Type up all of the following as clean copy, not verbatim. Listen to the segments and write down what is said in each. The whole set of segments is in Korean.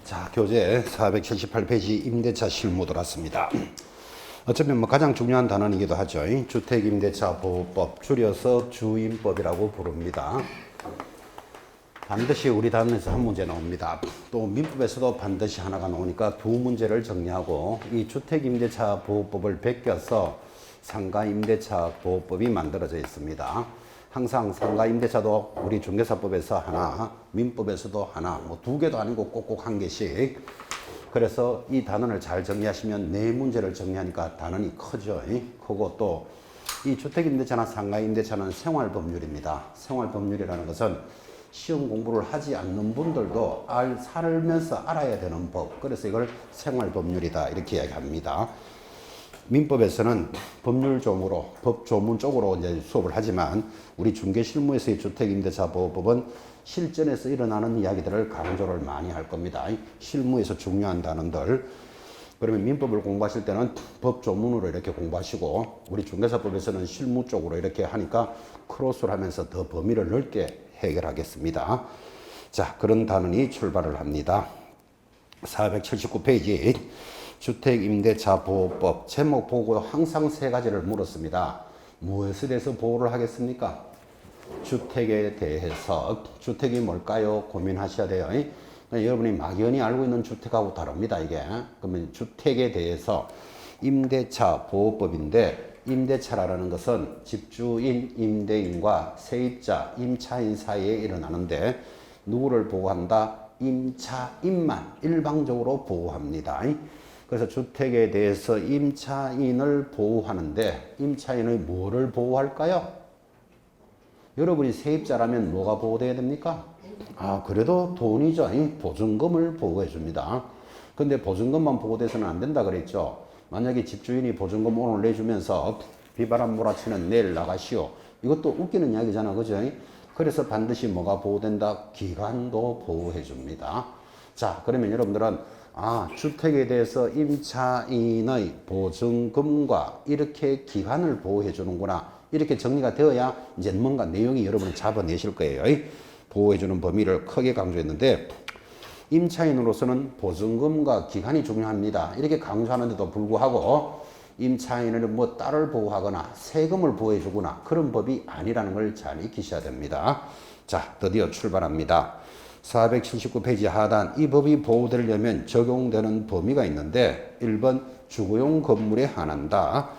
자, 교재 478페이지 임대차 실무 들어왔습니다. 어쩌면 가장 중요한 단어이기도 하죠. 주택임대차 보호법, 줄여서 주임법이라고 부릅니다. 반드시 우리 단원에서 한 문제 나옵니다. 또 민법에서도 반드시 하나가 나오니까 두 문제를 정리하고 이 주택임대차 보호법을 베껴서 상가임대차 보호법이 만들어져 있습니다. 항상 상가임대차도 우리 중개사법에서 하나, 민법에서도 하나, 뭐 두 개도 아니고 꼭꼭 한 개씩. 그래서 이 단원을 잘 정리하시면 네 문제를 정리하니까 단원이 크죠. 크고 또 이 주택임대차나 상가임대차는 생활법률입니다. 생활법률이라는 것은 시험 공부를 하지 않는 분들도 살면서 알아야 되는 법. 그래서 이걸 생활법률이다 이렇게 이야기합니다. 민법에서는 법률조무로 법조문 쪽으로 이제 수업을 하지만 우리 중개실무에서의 주택임대차 보호법은 실전에서 일어나는 이야기들을 강조를 많이 할 겁니다. 실무에서 중요한 단어들. 그러면 민법을 공부하실 때는 법조문으로 이렇게 공부하시고 우리 중개사법에서는 실무 쪽으로 이렇게 하니까 크로스를 하면서 더 범위를 넓게 해결하겠습니다. 자, 그런 단원이 출발을 합니다. 479페이지 주택임대차 보호법 제목 보고 항상 세 가지를 물었습니다. 무엇에 대해서 보호를 하겠습니까? 주택에 대해서. 주택이 뭘까요? 고민하셔야 돼요. 여러분이 막연히 알고 있는 주택하고 다릅니다. 이게. 그러면 주택에 대해서 임대차 보호법인데 임대차라는 것은 집주인, 임대인과 세입자, 임차인 사이에 일어나는데 누구를 보호한다? 임차인만 일방적으로 보호합니다. 그래서 주택에 대해서 임차인을 보호하는데 임차인의 뭐를 보호할까요? 여러분이 세입자라면 뭐가 보호돼야 됩니까? 그래도 돈이죠. 보증금을 보호해 줍니다. 근데 보증금만 보호돼서는 안 된다 그랬죠. 만약에 집주인이 보증금 오늘 내주면서 비바람 몰아치는 내일 나가시오. 이것도 웃기는 이야기잖아. 그죠? 그래서 반드시 뭐가 보호된다? 기간도 보호해 줍니다. 자, 그러면 여러분들은 주택에 대해서 임차인의 보증금과 이렇게 기간을 보호해 주는구나. 이렇게 정리가 되어야 이제 뭔가 내용이 여러분이 잡아내실 거예요. 보호해 주는 범위를 크게 강조했는데 임차인으로서는 보증금과 기간이 중요합니다. 이렇게 강조하는데도 불구하고 임차인은 뭐 딸을 보호하거나 세금을 보호해 주거나 그런 법이 아니라는 걸 잘 익히셔야 됩니다. 자, 드디어 출발합니다. 479페이지 하단 이 법이 보호되려면 적용되는 범위가 있는데 1번 주거용 건물에 한한다.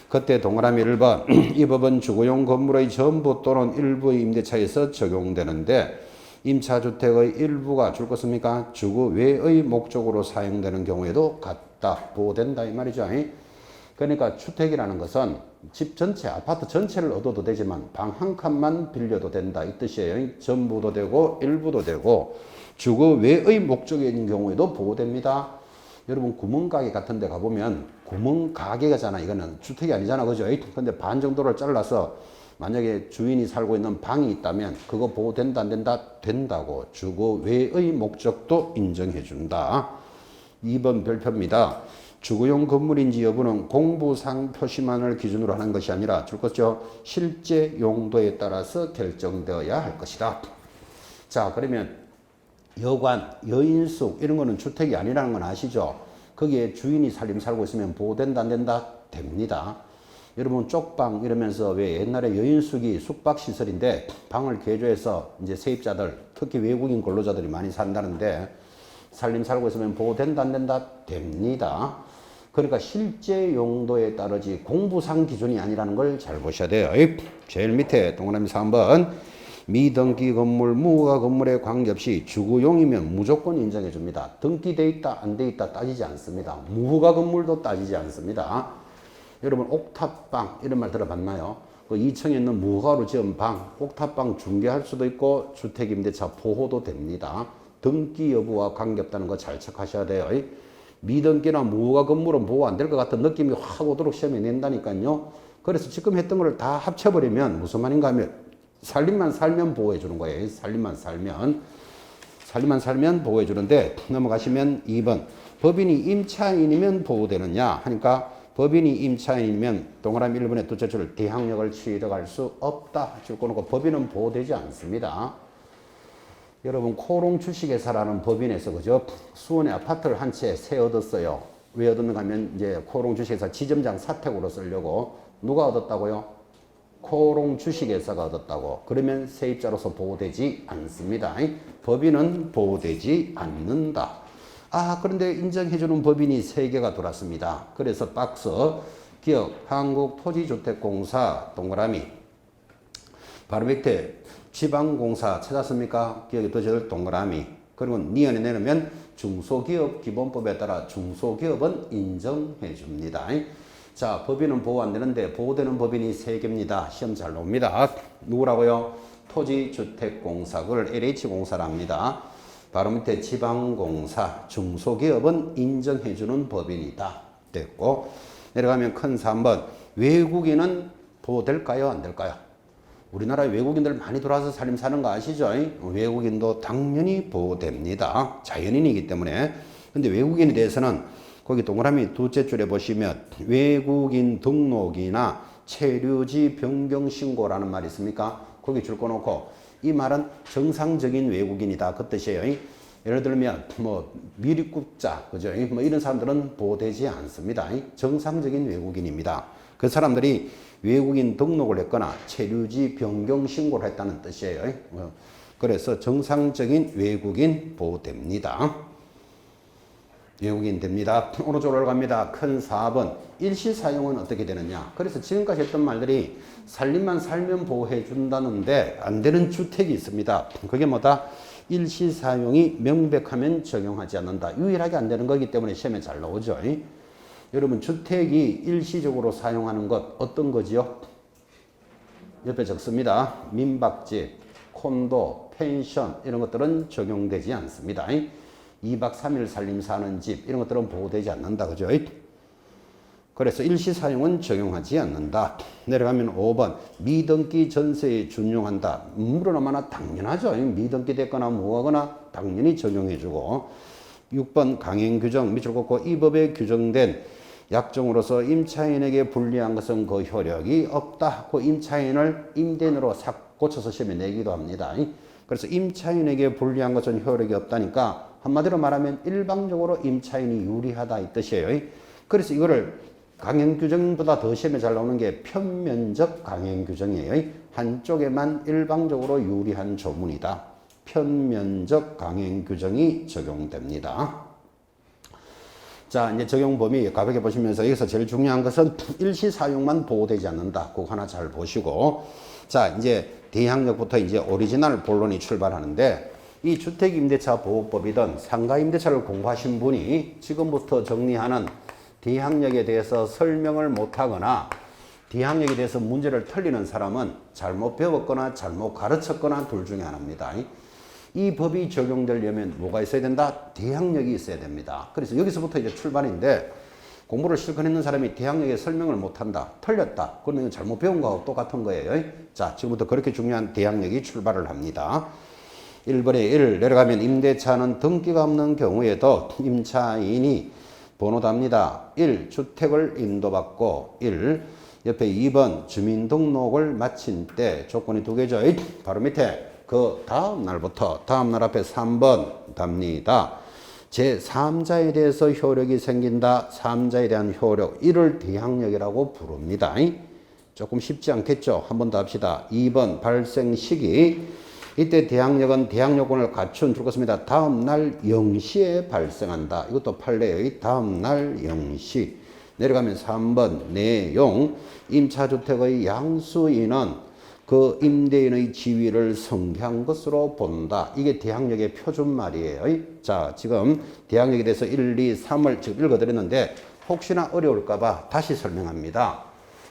그때 동그라미 1번 이 법은 주거용 건물의 전부 또는 일부의 임대차에서 적용되는데 임차주택의 일부가 줄 것입니까? 주거 외의 목적으로 사용되는 경우에도 같다. 보호된다 이 말이죠. 그러니까 주택이라는 것은 집 전체, 아파트 전체를 얻어도 되지만 방 한 칸만 빌려도 된다 이 뜻이에요. 전부도 되고 일부도 되고 주거 외의 목적인 경우에도 보호됩니다. 여러분 구멍가게 같은 데 가보면 구멍가게잖아. 이거는 주택이 아니잖아. 그죠? 근데 반 정도를 잘라서 만약에 주인이 살고 있는 방이 있다면 그거 보호된다 안 된다? 된다고. 주거 외의 목적도 인정해 준다. 2번 별표입니다. 주거용 건물인지 여부는 공부상 표시만을 기준으로 하는 것이 아니라 줄 것이죠. 실제 용도에 따라서 결정되어야 할 것이다. 자, 그러면 여관, 여인숙 이런 거는 주택이 아니라는 건 아시죠? 거기에 주인이 살고 있으면 보호된다 안 된다? 됩니다. 여러분 쪽방 이러면서 왜 옛날에 여인숙이 숙박시설인데 방을 개조해서 이제 세입자들 특히 외국인 근로자들이 많이 산다는데 살고 있으면 보호된다 안 된다? 됩니다. 그러니까 실제 용도에 따르지 공부상 기준이 아니라는 걸 잘 보셔야 돼요. 제일 밑에 동그라미 3번 미등기 건물, 무허가 건물에 관계없이 주거용이면 무조건 인정해 줍니다. 등기돼 있다, 안 돼 있다 따지지 않습니다. 무허가 건물도 따지지 않습니다. 여러분 옥탑방 이런 말 들어봤나요? 그 2층에 있는 무허가로 지은 방, 옥탑방 중개할 수도 있고 주택임대차 보호도 됩니다. 등기 여부와 관계없다는 거 잘 체크하셔야 돼요. 미등기나 무허가 건물은 보호 안 될 것 같은 느낌이 확 오도록 시험에 낸다니까요. 그래서 지금 했던 거를 다 합쳐버리면 무슨 말인가 하면 살림만 살면 보호해 주는 거예요. 살림만 살면 보호해 주는데 넘어가시면 2번 법인이 임차인이면 보호되느냐 하니까 법인이 임차인이면 동그라미 1번의 둘째 줄 대항력을 취득할 수 없다. 줄 거놓고 법인은 보호되지 않습니다. 여러분 코롱 주식회사라는 법인에서 그죠? 수원에 아파트를 한 채 새 얻었어요. 왜 얻었는가 하면 이제 코롱 주식회사 지점장 사택으로 쓰려고. 누가 얻었다고요? 코롱 주식회사가 얻었다고. 그러면 세입자로서 보호되지 않습니다. 법인은 보호되지 않는다. 아, 그런데 인정해주는 법인이 3개가 들어왔습니다. 그래서 박스 기업 한국토지주택공사 동그라미 바로 밑에 지방공사 찾았습니까? 기억이 더절 동그라미. 그리고 니은에 내놓으면 중소기업 기본법에 따라 중소기업은 인정해 줍니다. 자, 법인은 보호 안 되는데 보호되는 법인이 3개입니다. 시험 잘 나옵니다. 누구라고요? 토지주택공사, 그걸 LH공사라 합니다. 바로 밑에 지방공사, 중소기업은 인정해 주는 법인이다. 됐고, 내려가면 큰 3번, 외국인은 보호될까요? 안 될까요? 우리나라에 외국인들 많이 들어와서 살림 사는 거 아시죠? 외국인도 당연히 보호됩니다. 자연인이기 때문에. 근데 외국인에 대해서는 거기 동그라미 둘째 줄에 보시면 외국인 등록이나 체류지 변경 신고라는 말이 있습니까? 거기 줄 거 놓고 이 말은 정상적인 외국인이다. 그 뜻이에요. 예를 들면 뭐 미립국자, 그죠? 뭐 이런 사람들은 보호되지 않습니다. 정상적인 외국인입니다. 그 사람들이 외국인 등록을 했거나 체류지 변경 신고를 했다는 뜻이에요. 그래서 정상적인 외국인 보호됩니다. 외국인 됩니다. 오른쪽으로 갑니다. 큰 4번. 일시 사용은 어떻게 되느냐. 그래서 지금까지 했던 말들이 살림만 살면 보호해 준다는데 안 되는 주택이 있습니다. 그게 뭐다? 일시 사용이 명백하면 적용하지 않는다. 유일하게 안 되는 거기 때문에 시험에 잘 나오죠. 여러분 주택이 일시적으로 사용하는 것 어떤 거지요? 옆에 적습니다. 민박집, 콘도, 펜션 이런 것들은 적용되지 않습니다. 2박 3일 살림 사는 집 이런 것들은 보호되지 않는다. 그죠? 그래서 일시 사용은 적용하지 않는다. 내려가면 5번 미등기 전세에 준용한다. 물어나마나 당연하죠. 미등기 됐거나 뭐하거나 당연히 적용해주고. 6번 강행규정 밑줄 긋고 이 법에 규정된 약정으로서 임차인에게 불리한 것은 그 효력이 없다. 그 임차인을 임대인으로 싹 고쳐서 시험에 내기도 합니다. 그래서 임차인에게 불리한 것은 효력이 없다니까 한마디로 말하면 일방적으로 임차인이 유리하다 이 뜻이에요. 그래서 이거를 강행규정보다 더 시험에 잘 나오는 게 편면적 강행규정이에요. 한쪽에만 일방적으로 유리한 조문이다. 편면적 강행규정이 적용됩니다. 자, 이제 적용 범위 가볍게 보시면서 여기서 제일 중요한 것은 일시 사용만 보호되지 않는다. 그거 하나 잘 보시고. 자, 이제 대항력부터 이제 오리지널 본론이 출발하는데 이 주택임대차 보호법이든 상가임대차를 공부하신 분이 지금부터 정리하는 대항력에 대해서 설명을 못하거나 대항력에 대해서 문제를 틀리는 사람은 잘못 배웠거나 잘못 가르쳤거나 둘 중에 하나입니다. 이 법이 적용되려면 뭐가 있어야 된다? 대항력이 있어야 됩니다. 그래서 여기서부터 이제 출발인데 공부를 실컷 했는 사람이 대항력에 설명을 못한다. 틀렸다. 그러면 잘못 배운 거하고 똑같은 거예요. 자, 지금부터 그렇게 중요한 대항력이 출발을 합니다. 1번에 1 내려가면 임대차는 등기가 없는 경우에도 임차인이 번호답니다. 1. 주택을 인도받고 1. 옆에 2번 주민등록을 마친 때 조건이 2개죠. 바로 밑에 그 다음 날부터 다음 날 앞에 3번 답니다. 제3자에 대해서 효력이 생긴다. 3자에 대한 효력 이를 대항력이라고 부릅니다. 조금 쉽지 않겠죠. 한 번 더 합시다. 2번 발생 시기 이때 대항력은 대항요건을 갖춘 줄 것입니다. 다음 날 0시에 발생한다. 이것도 판례의 다음 날 0시. 내려가면 3번 내용 임차주택의 양수인은 그 임대인의 지위를 성취한 것으로 본다. 이게 대항력의 표준말이에요. 자, 지금 대항력에 대해서 1, 2, 3을 지금 읽어드렸는데 혹시나 어려울까봐 다시 설명합니다.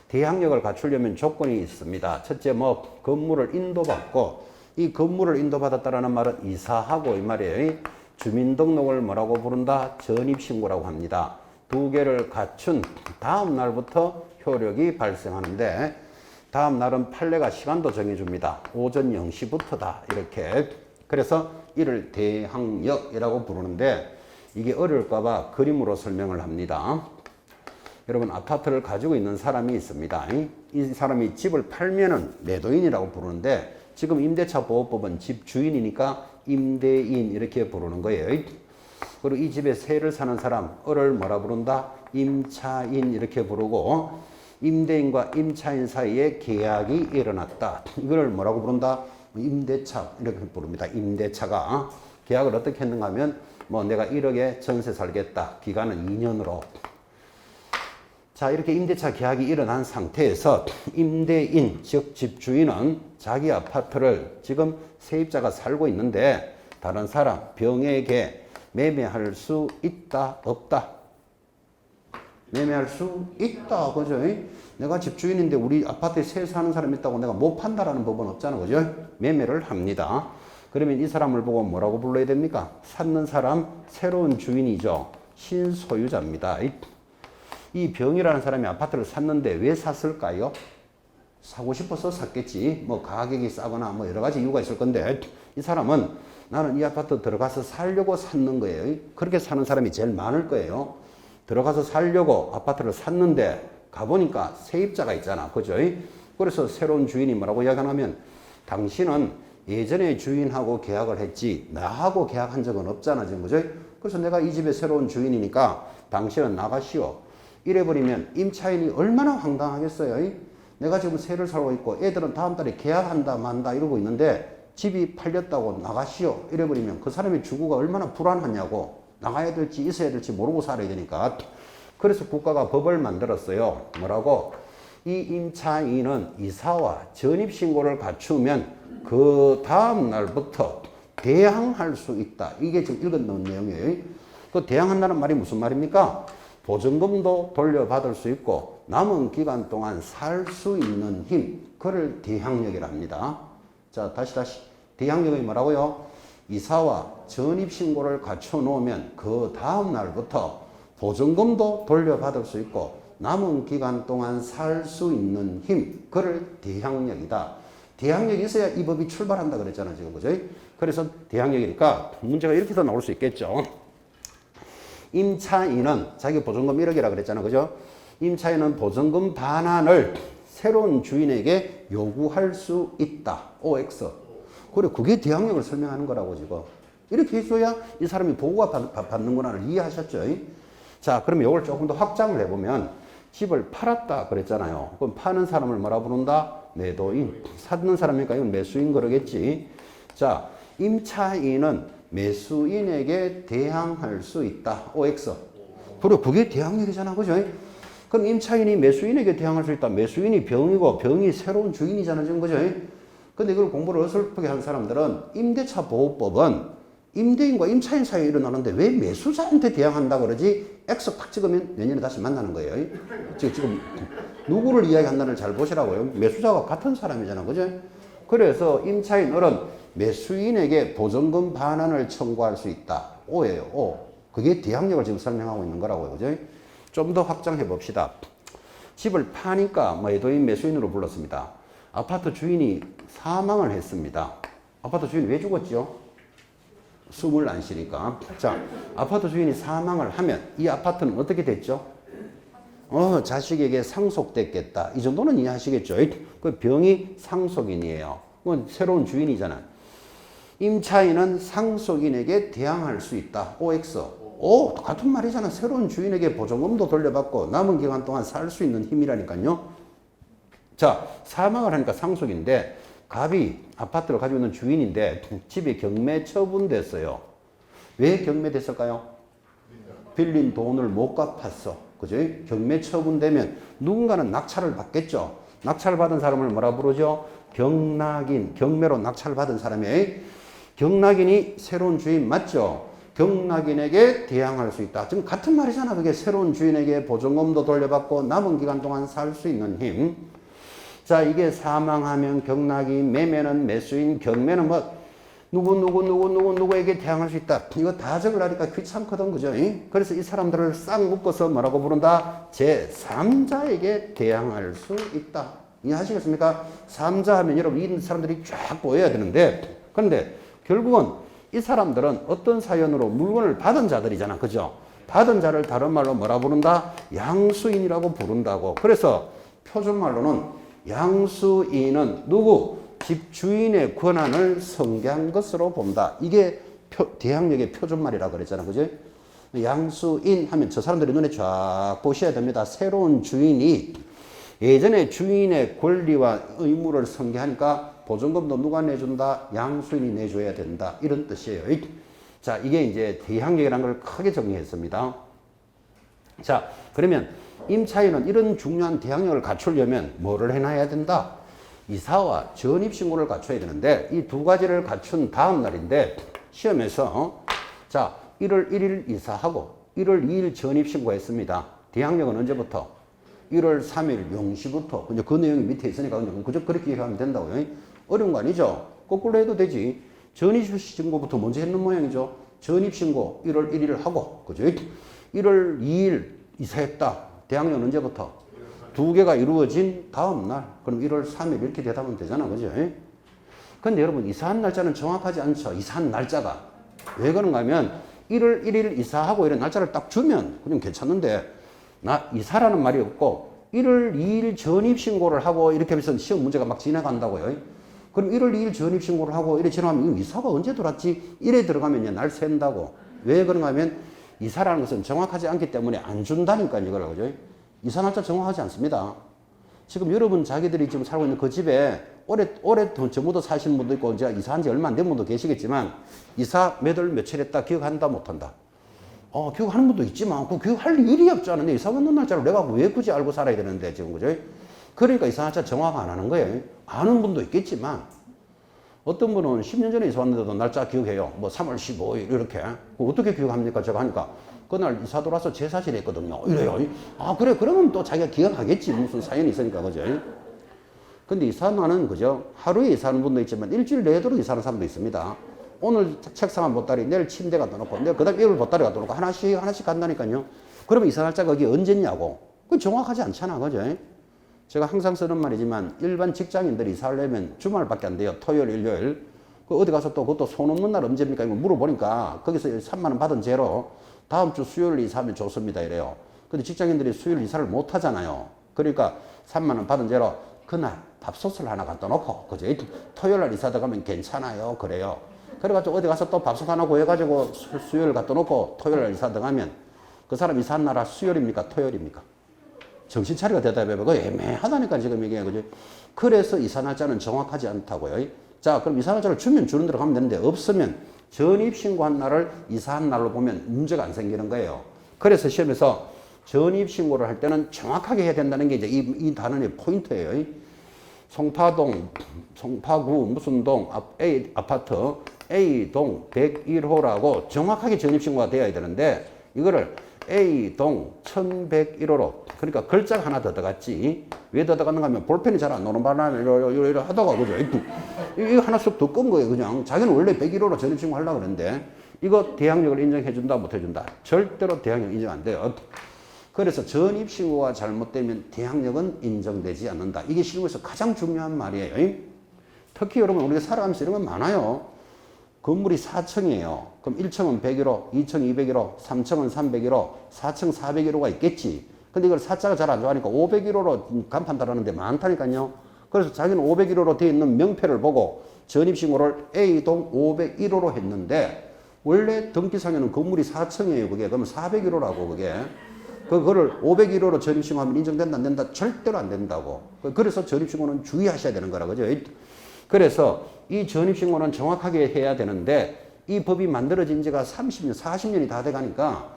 대항력을 갖추려면 조건이 있습니다. 첫째, 뭐 건물을 인도받고 이 건물을 인도받았다라는 말은 이사하고 이 말이에요. 주민등록을 뭐라고 부른다? 전입신고라고 합니다. 2개를 갖춘 다음 날부터 효력이 발생하는데 다음 날은 판례가 시간도 정해줍니다. 오전 0시부터다. 이렇게. 그래서 이를 대항력이라고 부르는데 이게 어려울까봐 그림으로 설명을 합니다. 여러분 아파트를 가지고 있는 사람이 있습니다. 이 사람이 집을 팔면은 매도인이라고 부르는데 지금 임대차 보호법은 집 주인이니까 임대인 이렇게 부르는 거예요. 그리고 이 집에 세를 사는 사람, 을을 뭐라 부른다? 임차인 이렇게 부르고, 임대인과 임차인 사이에 계약이 일어났다. 이걸 뭐라고 부른다? 임대차 이렇게 부릅니다. 임대차가 계약을 어떻게 했는가 하면 뭐 내가 1억에 전세 살겠다. 기간은 2년으로. 자, 이렇게 임대차 계약이 일어난 상태에서 임대인, 즉 집주인은 자기 아파트를 지금 세입자가 살고 있는데 다른 사람, 병에게 매매할 수 있다, 없다? 매매할 수 있다, 그죠? 내가 집주인인데 우리 아파트에 새 사는 사람이 있다고 내가 못 판다라는 법은 없잖아, 그죠? 매매를 합니다. 그러면 이 사람을 보고 뭐라고 불러야 됩니까? 샀는 사람, 새로운 주인이죠. 신소유자입니다. 이 병이라는 사람이 아파트를 샀는데 왜 샀을까요? 사고 싶어서 샀겠지. 뭐 가격이 싸거나 뭐 여러 가지 이유가 있을 건데 이 사람은 나는 이 아파트 들어가서 살려고 샀는 거예요. 그렇게 사는 사람이 제일 많을 거예요. 들어가서 살려고 아파트를 샀는데 가보니까 세입자가 있잖아. 그죠? 그래서 새로운 주인이 뭐라고 이야기하냐면 당신은 예전에 주인하고 계약을 했지 나하고 계약한 적은 없잖아. 지금 그죠? 그래서 내가 이 집의 새로운 주인이니까 당신은 나가시오. 이래버리면 임차인이 얼마나 황당하겠어요. 내가 지금 세를 살고 있고 애들은 다음 달에 계약한다 만다 이러고 있는데 집이 팔렸다고 나가시오. 이래버리면 그 사람의 주거가 얼마나 불안하냐고. 나가야 될지 있어야 될지 모르고 살아야 되니까. 그래서 국가가 법을 만들었어요. 뭐라고? 이 임차인은 이사와 전입신고를 갖추면 그 다음 날부터 대항할 수 있다. 이게 지금 읽은 내용이에요. 그 대항한다는 말이 무슨 말입니까? 보증금도 돌려받을 수 있고 남은 기간 동안 살 수 있는 힘, 그를 대항력이랍니다. 자, 다시 대항력이 뭐라고요? 이사와 전입신고를 갖춰 놓으면 그 다음 날부터 보증금도 돌려받을 수 있고 남은 기간 동안 살 수 있는 힘, 그를 대항력이다. 대항력이 있어야 이 법이 출발한다 그랬잖아 지금, 그죠? 그래서 대항력이니까 문제가 이렇게도 나올 수 있겠죠. 임차인은 자기 보증금 1억이라 그랬잖아, 그죠? 임차인은 보증금 반환을 새로운 주인에게 요구할 수 있다. OX. 그래, 그게 대항력을 설명하는 거라고 지금. 이렇게 해줘야 이 사람이 보고가 받는구나를 이해하셨죠? 자, 그러면 이걸 조금 더 확장을 해보면 집을 팔았다 그랬잖아요. 그럼 파는 사람을 뭐라 부른다? 매도인. 사는 사람이니까 이건 매수인 그러겠지. 자, 임차인은 매수인에게 대항할 수 있다. OX. 그리고 그게 대항력이잖아. 그죠? 그럼 임차인이 매수인에게 대항할 수 있다. 매수인이 병이고 병이 새로운 주인이잖아. 지금 그죠? 근데 이걸 공부를 어설프게 한 사람들은 임대차 보호법은 임대인과 임차인 사이에 일어나는데 왜 매수자한테 대항한다 그러지? X 탁 찍으면 내년에 다시 만나는 거예요. 지금 누구를 이야기한다는 잘 보시라고요. 매수자가 같은 사람이잖아. 그죠? 그래서 임차인 을은 매수인에게 보증금 반환을 청구할 수 있다. O예요. O. 그게 대항력을 지금 설명하고 있는 거라고요. 그죠? 좀 더 확장해 봅시다. 집을 파니까 매도인 매수인으로 불렀습니다. 아파트 주인이 사망을 했습니다. 아파트 주인이 왜 죽었죠? 숨을 안 쉬니까. 자, 아파트 주인이 사망을 하면 이 아파트는 어떻게 됐죠? 자식에게 상속됐겠다. 이 정도는 이해하시겠죠? 그 병이 상속인이에요. 그건 새로운 주인이잖아. 임차인은 상속인에게 대항할 수 있다. OX. 같은 말이잖아. 새로운 주인에게 보증금도 돌려받고 남은 기간 동안 살 수 있는 힘이라니까요. 자, 사망을 하니까 상속인데 갑이 아파트를 가지고 있는 주인인데 집이 경매 처분됐어요. 왜 경매됐을까요? 빌린 돈을 못 갚았어. 그죠? 경매 처분되면 누군가는 낙찰을 받겠죠. 낙찰 받은 사람을 뭐라 부르죠? 경락인. 경매로 낙찰 받은 사람이. 경락인이 새로운 주인 맞죠? 경락인에게 대항할 수 있다. 지금 같은 말이잖아. 그게 새로운 주인에게 보증금도 돌려받고 남은 기간 동안 살 수 있는 힘. 자, 이게 사망하면 경락인, 매매는 매수인, 경매는 뭐 누구에게 대항할 수 있다. 이거 다 적으려니까 귀찮거든. 그죠? 그래서 이 사람들을 싹 묶어서 뭐라고 부른다? 제3자에게 대항할 수 있다. 이해하시겠습니까? 3자 하면 여러분 이 사람들이 쫙 보여야 되는데 그런데 결국은 이 사람들은 어떤 사연으로 물건을 받은 자들이잖아. 그죠? 받은 자를 다른 말로 뭐라 부른다? 양수인이라고 부른다고. 그래서 표준말로는 양수인은 누구? 집주인의 권한을 성계한 것으로 본다. 이게 대항력의 표준말이라고 그랬잖아. 그죠? 양수인 하면 저 사람들이 눈에 쫙 보셔야 됩니다. 새로운 주인이 예전에 주인의 권리와 의무를 성계하니까 보증금도 누가 내준다? 양수인이 내줘야 된다. 이런 뜻이에요. 자, 이게 이제 대항력이라는 걸 크게 정리했습니다. 자, 그러면 임차인은 이런 중요한 대항력을 갖추려면 뭐를 해놔야 된다? 이사와 전입신고를 갖춰야 되는데 이 두 가지를 갖춘 다음 날인데 시험에서 자 1월 1일 이사하고 1월 2일 전입신고했습니다. 대항력은 언제부터? 1월 3일 0시부터. 이제 그 내용이 밑에 있으니까 그저 그렇게 하면 된다고요. 어려운 거 아니죠? 거꾸로 해도 되지. 전입신고부터 먼저 했는 모양이죠. 전입신고 1월 1일 하고 그죠? 1월 2일 이사했다. 대항력은 언제부터? 두 개가 이루어진 다음 날. 그럼 1월 3일 이렇게 대답하면 되잖아. 그죠? 근데 여러분 이사한 날짜는 정확하지 않죠. 이사한 날짜가. 왜 그런가 하면 1월 1일 이사하고 이런 날짜를 딱 주면 그냥 괜찮은데 나 이사라는 말이 없고 1월 2일 전입신고를 하고 이렇게 하면서 시험 문제가 막 지나간다고요. 그럼 1월 2일 전입신고를 하고 이래 지나가면 이사가 언제 들어왔지? 이래 들어가면 날 샌다고. 왜 그런가 하면 이사라는 것은 정확하지 않기 때문에 안 준다니까 이걸. 그죠? 이사 날짜 정확하지 않습니다. 지금 여러분 자기들이 지금 살고 있는 그 집에 오래 전부터 사시는 분도 있고 이제 이사한 지 얼마 안 된 분도 계시겠지만 이사 몇 월 며칠 했다 기억한다 못한다. 기억하는 분도 있지만 그 기억할 일이 없지 않은데 이사 왔는 날짜를 내가 왜 굳이 알고 살아야 되는데 지금 그죠? 그러니까 이사 날짜 정확 안 하는 거예요. 아는 분도 있겠지만 어떤 분은 10년 전에 이사 왔는데도 날짜 기억해요. 뭐 3월 15일 이렇게. 어떻게 기억합니까? 제가 하니까 그날 이사 돌아서 제사질 했거든요. 이래요. 그래 그러면 또 자기가 기억하겠지. 무슨 사연이 있으니까 그죠? 근데 이사는 그죠? 하루에 이사하는 분도 있지만 일주일 내도록 이사하는 사람도 있습니다. 오늘 책상 한 보따리, 내일 침대 갖다 놓고, 내일 그 다음 일요일 보따리 갖다 놓고 하나씩 간다니까요. 그러면 이사 날짜가 거기 언제냐고. 그 정확하지 않잖아. 그죠? 제가 항상 쓰는 말이지만 일반 직장인들이 이사하려면 주말밖에 안 돼요. 토요일, 일요일. 어디 가서 또 그것도 손 없는 날 언제입니까? 이거 물어보니까 거기서 3만 원 받은 죄로 다음 주 수요일 이사하면 좋습니다. 이래요. 근데 직장인들이 수요일 이사를 못 하잖아요. 그러니까 3만 원 받은 죄로 그날 밥솥을 하나 갖다 놓고, 그죠? 토요일 날 이사 들어가면 괜찮아요. 그래요. 그래가지고 어디 가서 또 밥솥 하나 구해가지고 수요일 갖다 놓고 토요일 날 이사 들어가면 그 사람 이사한 날은 수요일입니까? 토요일입니까? 정신 차리가 대답해봐. 그거 애매하다니까 지금 이게. 그죠? 그래서 이사 날짜는 정확하지 않다고요. 자, 그럼 이사 날짜를 주면 주는 대로 가면 되는데 없으면 전입신고한 날을 이사한 날로 보면 문제가 안 생기는 거예요. 그래서 시험에서 전입신고를 할 때는 정확하게 해야 된다는 게 이제 이 단원의 포인트예요. 송파동, 송파구 무슨 동, A 아파트 A동 101호라고 정확하게 전입신고가 되어야 되는데 이거를 A동 1101호로 그러니까 글자가 하나 더 들어갔지. 왜 더 들어갔는가 하면 볼펜이 잘 안 노는 바람에 이러 하다가 그죠. 이거 하나 쑥 더 끈 거예요. 그냥 자기는 원래 101호로 전입신고 하려고 그러는데 이거 대항력을 인정해준다 못 해준다. 절대로 대항력 인정 안 돼요. 그래서 전입신고가 잘못되면 대항력은 인정되지 않는다. 이게 실무에서 가장 중요한 말이에요. 특히 여러분 우리가 살아가면서 이런 건 많아요. 건물이 4층이에요. 그럼 1층은 101호, 2층 201호, 3층은 301호, 4층 401호가 있겠지. 근데 이걸 사자가 잘 안 좋아하니까 501호로 간판 달았는데 많다니까요. 그래서 자기는 501호로 되어 있는 명패를 보고 전입신고를 A동 501호로 했는데 원래 등기상에는 건물이 4층이에요. 그게. 그러면 401호라고 그게. 그거를 501호로 전입신고하면 인정된다 안 된다? 절대로 안 된다고. 그래서 전입신고는 주의하셔야 되는 거라 그죠. 그래서 이 전입신고는 정확하게 해야 되는데 이 법이 만들어진 지가 30년, 40년이 다 돼가니까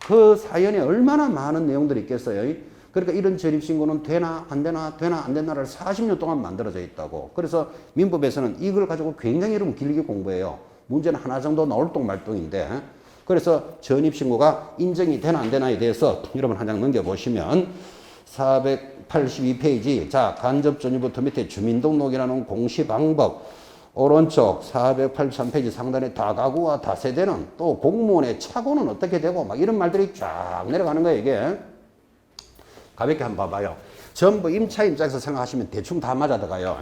그 사연에 얼마나 많은 내용들이 있겠어요. 그러니까 이런 전입신고는 되나 안 되나 되나 안 되나를 40년 동안 만들어져 있다고. 그래서 민법에서는 이걸 가지고 굉장히 여러분 길게 공부해요. 문제는 하나 정도 나올 똥말똥인데 그래서 전입신고가 인정이 되나 안 되나에 대해서 여러분 한 장 넘겨보시면 482페이지 자 간접전입부터 밑에 주민등록이라는 공시방법 오른쪽 483페이지 상단에 다가구와 다세대는 또 공무원의 착오는 어떻게 되고 막 이런 말들이 쫙 내려가는 거예요. 이게 가볍게 한번 봐봐요. 전부 임차 입장에서 생각하시면 대충 다 맞아 들어가요.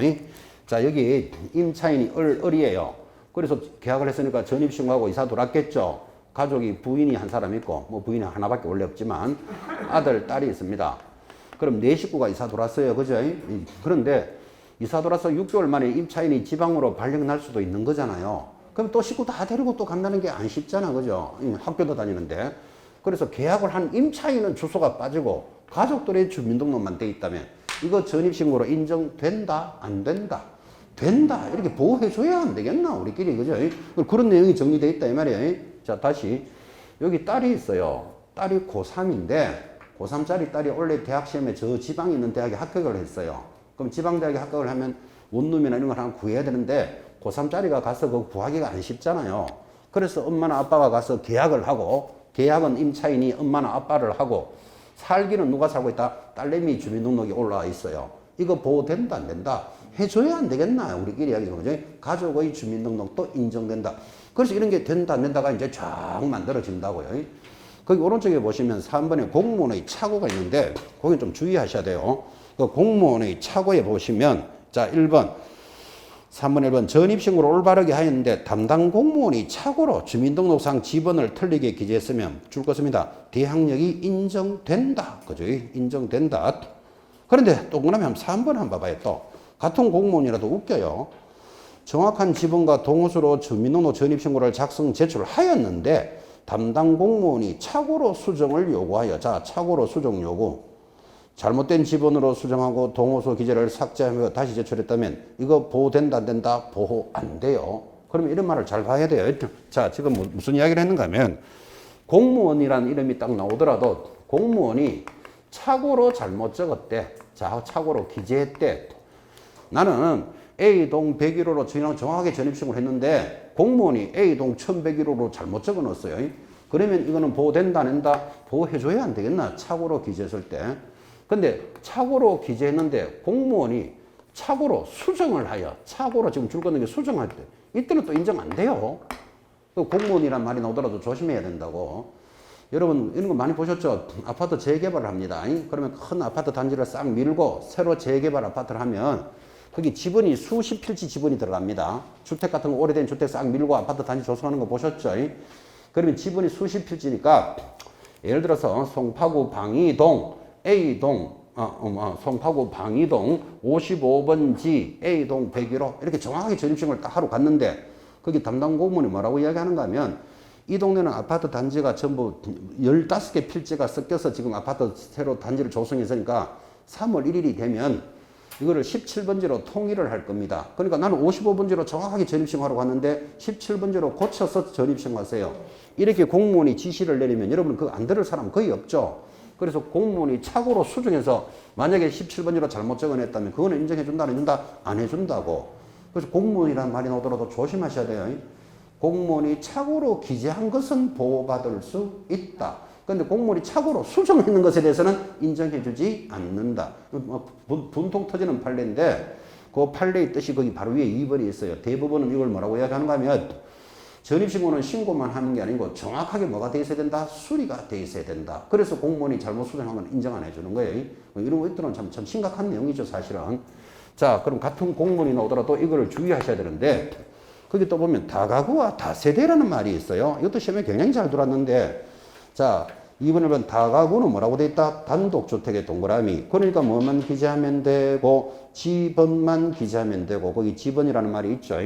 자 여기 임차인이 을이에요. 그래서 계약을 했으니까 전입신고하고 이사 돌았겠죠. 가족이 부인이 한 사람 있고 뭐 부인이 하나밖에 원래 없지만 아들 딸이 있습니다. 그럼 네 식구가 이사 돌았어요. 그죠? 그런데 이사 돌아서 6개월 만에 임차인이 지방으로 발령날 수도 있는 거잖아요. 그럼 또 식구 다 데리고 또 간다는 게 안 쉽잖아. 그죠? 학교도 다니는데. 그래서 계약을 한 임차인은 주소가 빠지고 가족들의 주민등록만 돼 있다면 이거 전입신고로 인정된다? 안 된다? 된다. 이렇게 보호해줘야 안 되겠나? 우리끼리. 그죠? 그런 내용이 정리되어 있다. 이 말이에요. 자, 다시. 여기 딸이 있어요. 딸이 고3인데 고3짜리 딸이 원래 대학 시험에 저 지방에 있는 대학에 합격을 했어요. 그럼 지방대학에 합격을 하면 원룸이나 이런 걸 하나 구해야 되는데 고3짜리가 가서 그거 구하기가 안 쉽잖아요. 그래서 엄마나 아빠가 가서 계약을 하고 계약은 임차인이 엄마나 아빠를 하고 살기는 누가 살고 있다? 딸내미 주민등록이 올라와 있어요. 이거 보호된다 안 된다? 해줘야 안 되겠나? 우리끼리 이야기죠. 그죠? 가족의 주민등록도 인정된다. 그래서 이런 게 된다 안 된다가 이제 쫙 만들어진다고요. 거기 오른쪽에 보시면 3번에 공무원의 착오가 있는데 거기 좀 주의하셔야 돼요. 그 공무원의 착오에 보시면 자 1번 3번 1번 전입신고를 올바르게 하였는데 담당 공무원이 착오로 주민등록상 지번을 틀리게 기재했으면 줄 것입니다. 대항력이 인정된다. 그죠? 인정된다. 그런데 동그라미 한번 3번 한번 봐봐요. 또 같은 공무원이라도 웃겨요. 정확한 지번과 동호수로 주민등록 전입신고를 작성 제출하였는데 담당 공무원이 착오로 수정을 요구하여 자 착오로 수정 요구 잘못된 지번으로 수정하고 동호수 기재를 삭제하며 다시 제출했다면 이거 보호된다 안 된다? 보호 안 돼요. 그러면 이런 말을 잘 봐야 돼요. 자 지금 무슨 이야기를 했는가 하면 공무원이라는 이름이 딱 나오더라도 공무원이 착오로 잘못 적었대. 자 착오로 기재했대. 나는 A동 101호로 정확하게 전입신고를 했는데 공무원이 A동 1101호로 잘못 적어 넣었어요. 그러면 이거는 보호된다 안 된다? 보호해줘야 안 되겠나? 착오로 기재했을 때. 근데 착오로 기재했는데 공무원이 착오로 수정을 하여 착오로 지금 줄 거는 게 수정할 때 이때는 또 인정 안 돼요. 공무원이란 말이 나오더라도 조심해야 된다고. 여러분 이런 거 많이 보셨죠? 아파트 재개발을 합니다. 그러면 큰 아파트 단지를 싹 밀고 새로 재개발 아파트를 하면 거기 지번이 수십 필지 지번이 들어갑니다. 주택 같은 거 오래된 주택 싹 밀고 아파트 단지 조성하는 거 보셨죠? 그러면 지번이 수십 필지니까 예를 들어서 송파구 방이동 A동 송파구 방이동 55번지 A동 101호 이렇게 정확하게 전입신고를 딱 하러 갔는데 거기 담당 공무원이 뭐라고 이야기하는가 하면 이 동네는 아파트 단지가 전부 15개 필지가 섞여서 지금 아파트 새로 단지를 조성했으니까 3월 1일이 되면 이거를 17번지로 통일을 할 겁니다. 그러니까 나는 55번지로 정확하게 전입신고하러 갔는데 17번지로 고쳐서 전입신고하세요. 이렇게 공무원이 지시를 내리면 여러분 그거 안 들을 사람 거의 없죠. 그래서 공무원이 착오로 수정해서 만약에 17번지로 잘못 적어냈다면 그거는 인정해준다 안 해준다? 안 해준다고. 그래서 공무원이라는 말이 나오더라도 조심하셔야 돼요. 공무원이 착오로 기재한 것은 보호받을 수 있다. 그런데 공무원이 착오로 수정했는 것에 대해서는 인정해주지 않는다. 분통 터지는 판례인데 그 판례의 뜻이 거기 바로 위에 2번이 있어요. 대법원은 이걸 뭐라고 이야기하는가 하면 전입신고는 신고만 하는 게 아니고 정확하게 뭐가 돼 있어야 된다? 수리가 돼 있어야 된다. 그래서 공무원이 잘못 수정한 건 인정 안 해주는 거예요. 이런 것들은 참 심각한 내용이죠, 사실은. 자, 그럼 같은 공무원이 나오더라도 이거를 주의하셔야 되는데 거기 또 보면 다가구와 다세대라는 말이 있어요. 이것도 시험에 굉장히 잘 들어왔는데 자, 2번, 1번 다가구는 뭐라고 돼 있다? 단독주택의 동그라미. 그러니까 뭐만 기재하면 되고 지번만 기재하면 되고 거기 지번이라는 말이 있죠.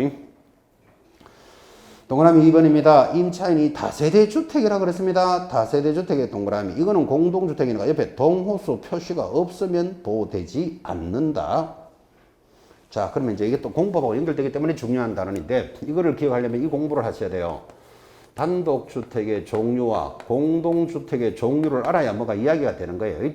동그라미 2번입니다. 임차인이 다세대 주택이라고 그랬습니다. 다세대 주택의 동그라미. 이거는 공동주택이니까 옆에 동호수 표시가 없으면 보호되지 않는다. 자, 그러면 이제 이게 또 공부하고 연결되기 때문에 중요한 단어인데 이거를 기억하려면 이 공부를 하셔야 돼요. 단독주택의 종류와 공동주택의 종류를 알아야 뭐가 이야기가 되는 거예요.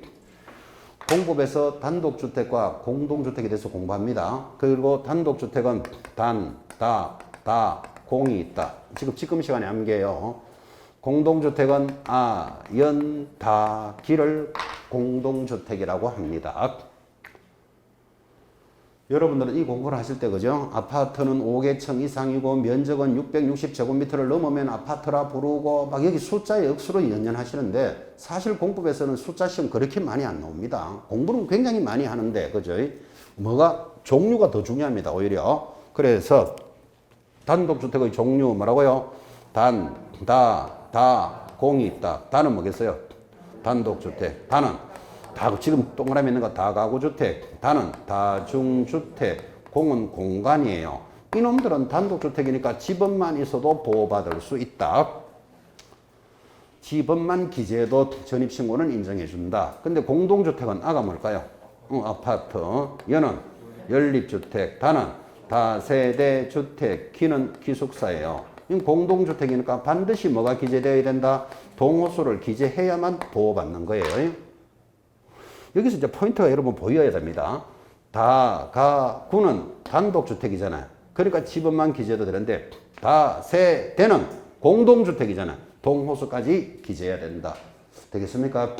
공법에서 단독주택과 공동주택에 대해서 공부합니다. 그리고 단독주택은 단, 다, 공이 있다. 지금 시간에 암기해요. 공동주택은 기를 공동주택이라고 합니다. 여러분들은 이 공부를 하실 때 그죠? 아파트는 5개층 이상이고 면적은 660제곱미터를 넘으면 아파트라 부르고 막 여기 숫자에 억수로 연연하시는데 사실 공법에서는 숫자 시험 그렇게 많이 안 나옵니다. 공부는 굉장히 많이 하는데 그죠? 뭐가 종류가 더 중요합니다. 오히려. 그래서 단독주택의 종류 뭐라고요? 단, 다, 공이 있다. 단은 뭐겠어요? 단독주택. 단은 지금 동그라미 있는 거 다가구주택, 다는 다중주택, 공은 공간이에요. 이놈들은 단독주택이니까 집업만 있어도 보호받을 수 있다. 집업만 기재해도 전입신고는 인정해준다. 근데 공동주택은 아가 뭘까요? 아파트. 여는 연립주택, 다는 다세대주택, 기는 기숙사예요. 공동주택이니까 반드시 뭐가 기재되어야 된다? 동호수를 기재해야만 보호받는 거예요. 여기서 이제 포인트가 여러분 보여야 됩니다. 다가구는 단독주택이잖아요. 그러니까 집업만 기재해도 되는데 다세대는 공동주택이잖아요. 동호수까지 기재해야 된다. 되겠습니까?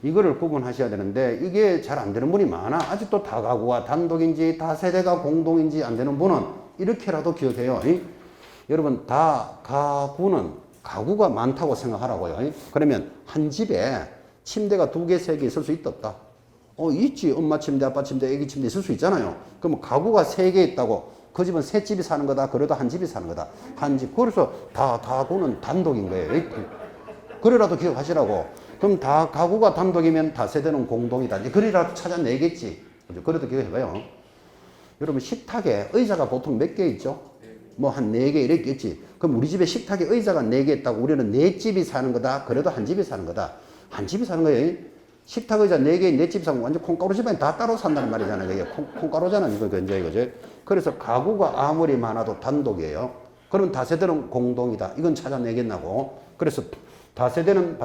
이거를 구분하셔야 되는데 이게 잘 안 되는 분이 많아. 아직도 다가구가 단독인지 다세대가 공동인지 안 되는 분은 이렇게라도 기억해요. 여러분 다가구는 가구가 많다고 생각하라고요. 그러면 한 집에 침대가 2개, 3개 있을 수 있다 없다? 있지. 엄마 침대, 아빠 침대, 애기 침대 있을 수 있잖아요. 그럼 가구가 3개 있다고 그 집은 세 집이 사는 거다. 그래도 한 집이 사는 거다. 한 집. 그래서 다가구는 단독인 거예요. 그래라도 기억하시라고. 그럼 가구가 단독이면 다세대는 공동이다. 그래라도 찾아내겠지. 그래도 기억해봐요. 여러분 식탁에 의자가 보통 몇 개 있죠? 뭐 한 4개 이렇게 있지. 그럼 우리 집에 식탁에 의자가 4개 있다고 우리는 4집이 사는 거다. 그래도 한 집이 사는 거다. 한 집이 사는 거예요. 식탁 의자 4개, 4집 사면 완전 콩가루 집안이 다 따로 산다는 말이잖아요. 그게 콩가루잖아. 이거 이거죠. 그래서 가구가 아무리 많아도 단독이에요. 그러면 다세대는 공동이다. 이건 찾아내겠나고. 그래서 다세대는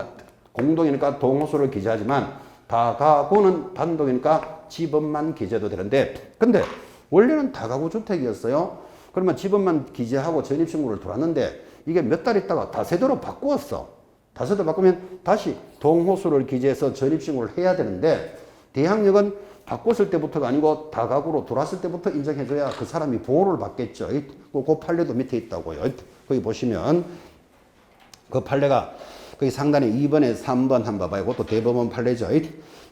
공동이니까 동호수를 기재하지만 다가구는 단독이니까 집업만 기재도 되는데, 근데 원래는 다가구 주택이었어요. 그러면 집업만 기재하고 전입신고를 들어왔는데 이게 몇 달 있다가 다세대로 바꾸었어. 다세대로 바꾸면 다시 동호수를 기재해서 전입신고를 해야 되는데 대항력은 바꿨을 때부터가 아니고 다가구로 들어왔을 때부터 인정해줘야 그 사람이 보호를 받겠죠. 그 판례도 밑에 있다고요. 거기 보시면 그 판례가 거기 상단에 2번에 3번 한번 봐봐요. 그것도 대법원 판례죠.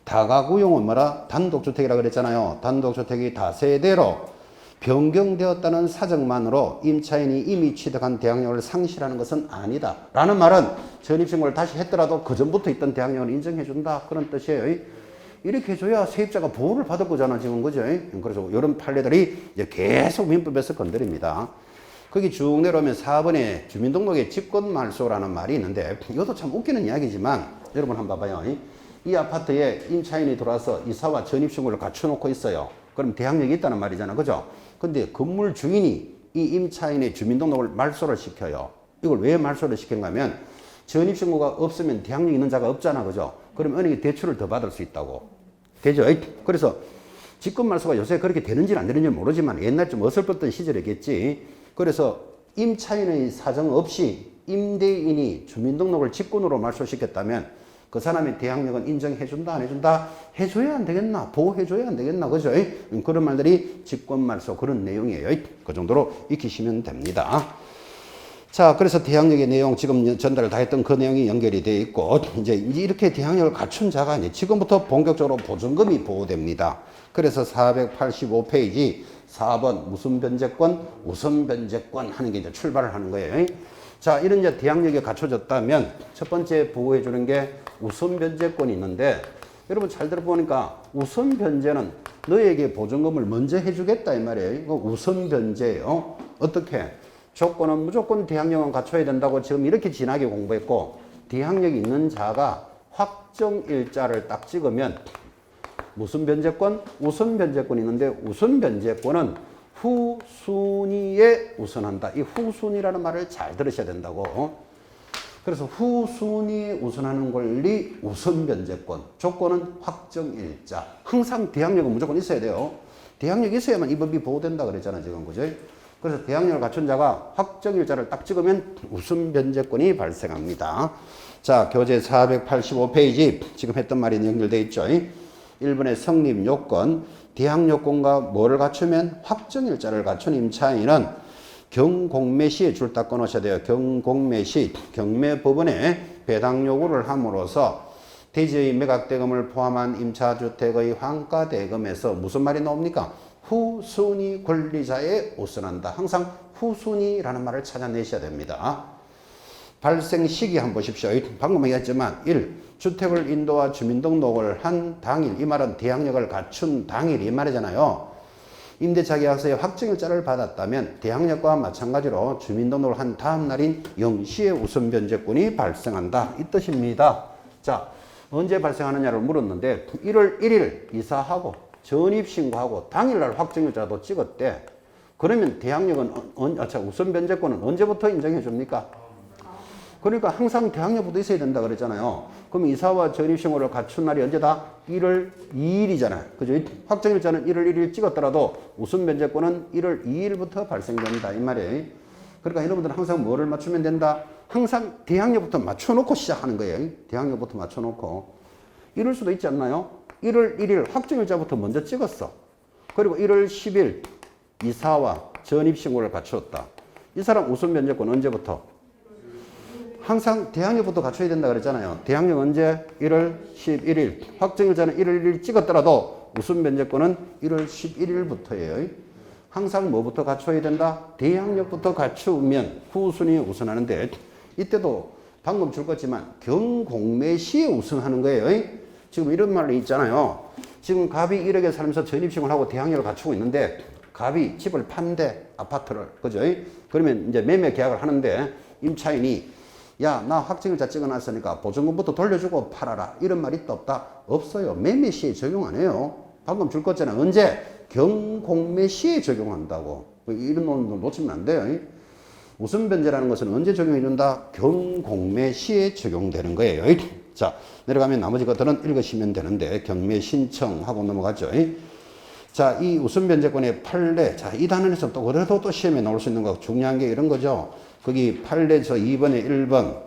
다가구용은 뭐라? 단독주택이라고 그랬잖아요. 단독주택이 다세대로 변경되었다는 사정만으로 임차인이 이미 취득한 대항력을 상실하는 것은 아니다. 라는 말은 전입신고를 다시 했더라도 그 전부터 있던 대항력을 인정해준다. 그런 뜻이에요. 이렇게 해줘야 세입자가 보호를 받을 거잖아, 지금. 그죠? 그래서 이런 판례들이 이제 계속 민법에서 건드립니다. 거기 쭉 내려오면 4번에 주민등록의 직권말소라는 말이 있는데 이것도 참 웃기는 이야기지만 여러분 한번 봐봐요. 이 아파트에 임차인이 들어와서 이사와 전입신고를 갖춰놓고 있어요. 그럼 대항력이 있다는 말이잖아. 그죠? 근데 건물 주인이 이 임차인의 주민등록을 말소를 시켜요. 이걸 왜 말소를 시킨가 하면 전입신고가 없으면 대항력 있는 자가 없잖아. 그죠? 그럼 은행이 대출을 더 받을 수 있다고. 되죠? 그래서 직권말소가 요새 그렇게 되는지는 안 되는지 모르지만 옛날 좀 어설펐던 시절이겠지. 그래서 임차인의 사정 없이 임대인이 주민등록을 직권으로 말소시켰다면 그 사람의 대항력은 인정해준다 안 해준다? 해줘야 안 되겠나? 보호해줘야 안 되겠나? 그죠? 그런 말들이 직권말소 그런 내용이에요. 그 정도로 익히시면 됩니다. 자, 그래서 대항력의 내용 지금 전달을 다 했던 그 내용이 연결이 되어 있고 이제 이렇게 대항력을 갖춘 자가 이제 지금부터 본격적으로 보증금이 보호됩니다. 그래서 485페이지 4번 무슨 변제권, 우선 변제권 하는 게 이제 출발을 하는 거예요. 자, 이런 이제 대항력이 갖춰졌다면 첫 번째 보호해 주는 게 우선 변제권이 있는데 여러분 잘 들어보니까 우선 변제는 너에게 보증금을 먼저 해주겠다 이 말이에요. 이거 우선 변제예요. 어떻게? 조건은 무조건 대항력은 갖춰야 된다고 지금 이렇게 진하게 공부했고 대항력이 있는 자가 확정일자를 딱 찍으면 무슨 변제권? 우선 변제권이 있는데 우선 변제권은 후순위에 우선한다. 이 후순위라는 말을 잘 들으셔야 된다고. 그래서 후순위에 우선하는 권리 우선 변제권. 조건은 확정일자. 항상 대항력은 무조건 있어야 돼요. 대항력이 있어야만 이 법이 보호된다 그랬잖아 지금. 그죠? 그래서 대항력을 갖춘 자가 확정일자를 딱 찍으면 우선 변제권이 발생합니다. 자, 교재 485페이지 지금 했던 말이 연결되어 있죠. 1번의 성립 요건, 대항요건과 뭐를 갖추면 확정일자를 갖춘 임차인은 경공매 시에 줄 딱 끊으셔야 돼요. 경공매 시 경매법원에 배당 요구를 함으로써 대지의 매각대금을 포함한 임차주택의 환가대금에서 무슨 말이 나옵니까? 후순위 권리자에 우선한다. 항상 후순위라는 말을 찾아내셔야 됩니다. 발생 시기 한번 보십시오. 방금 얘기했지만 1. 주택을 인도와 주민등록을 한 당일, 이 말은 대항력을 갖춘 당일 이 말이잖아요. 임대차계약서의 확정일자를 받았다면 대항력과 마찬가지로 주민등록을 한 다음 날인 0시에 우선 변제권이 발생한다. 이 뜻입니다. 자, 언제 발생하느냐를 물었는데 1월 1일 이사하고 전입신고하고 당일날 확정일자도 찍었대. 그러면 대항력은 우선 변제권은 언제부터 인정해 줍니까? 그러니까 항상 대항력부터 있어야 된다 그랬잖아요. 그럼 이사와 전입신고를 갖춘 날이 언제다? 1월 2일이잖아요. 그죠? 확정일자는 1월 1일 찍었더라도 우선 변제권은 1월 2일부터 발생된다. 이 말이에요. 그러니까 여러분들은 항상 뭐를 맞추면 된다? 항상 대항력부터 맞춰놓고 시작하는 거예요. 대항력부터 맞춰놓고. 이럴 수도 있지 않나요? 1월 1일 확정일자부터 먼저 찍었어. 그리고 1월 10일 이사와 전입신고를 갖추었다. 이 사람 우선 변제권 언제부터? 항상 대항력부터 갖춰야 된다 그랬잖아요. 대항력 언제? 1월 11일. 확정일자는 1월 1일 찍었더라도 우선 변제권은 1월 11일부터예요. 항상 뭐부터 갖춰야 된다? 대항력부터 갖추면 후순위 우선하는데 이때도 방금 줄 거지만 경공매 시에 우선하는 거예요. 지금 이런 말이 있잖아요. 지금 갑이 1억에 살면서 전입신고를 하고 대항력을 갖추고 있는데 갑이 집을 판대, 아파트를. 그죠? 그러면 이제 매매 계약을 하는데 임차인이 야, 나 확정일자 찍어놨으니까 보증금부터 돌려주고 팔아라. 이런 말 있다 없다? 없어요. 매매 시에 적용 안 해요. 방금 줄 거잖아. 언제? 경공매 시에 적용한다고. 이런 놈 놓치면 안 돼요. 우선 변제라는 것은 언제 적용해 준다? 경공매 시에 적용되는 거예요. 자, 내려가면 나머지 것들은 읽으시면 되는데 경매 신청하고 넘어가죠. 자, 이 우선 변제권의 판례. 자, 이 단원에서 또 그래도 또 시험에 나올 수 있는 거 중요한 게 이런 거죠. 거기 판례서 2번에 1번.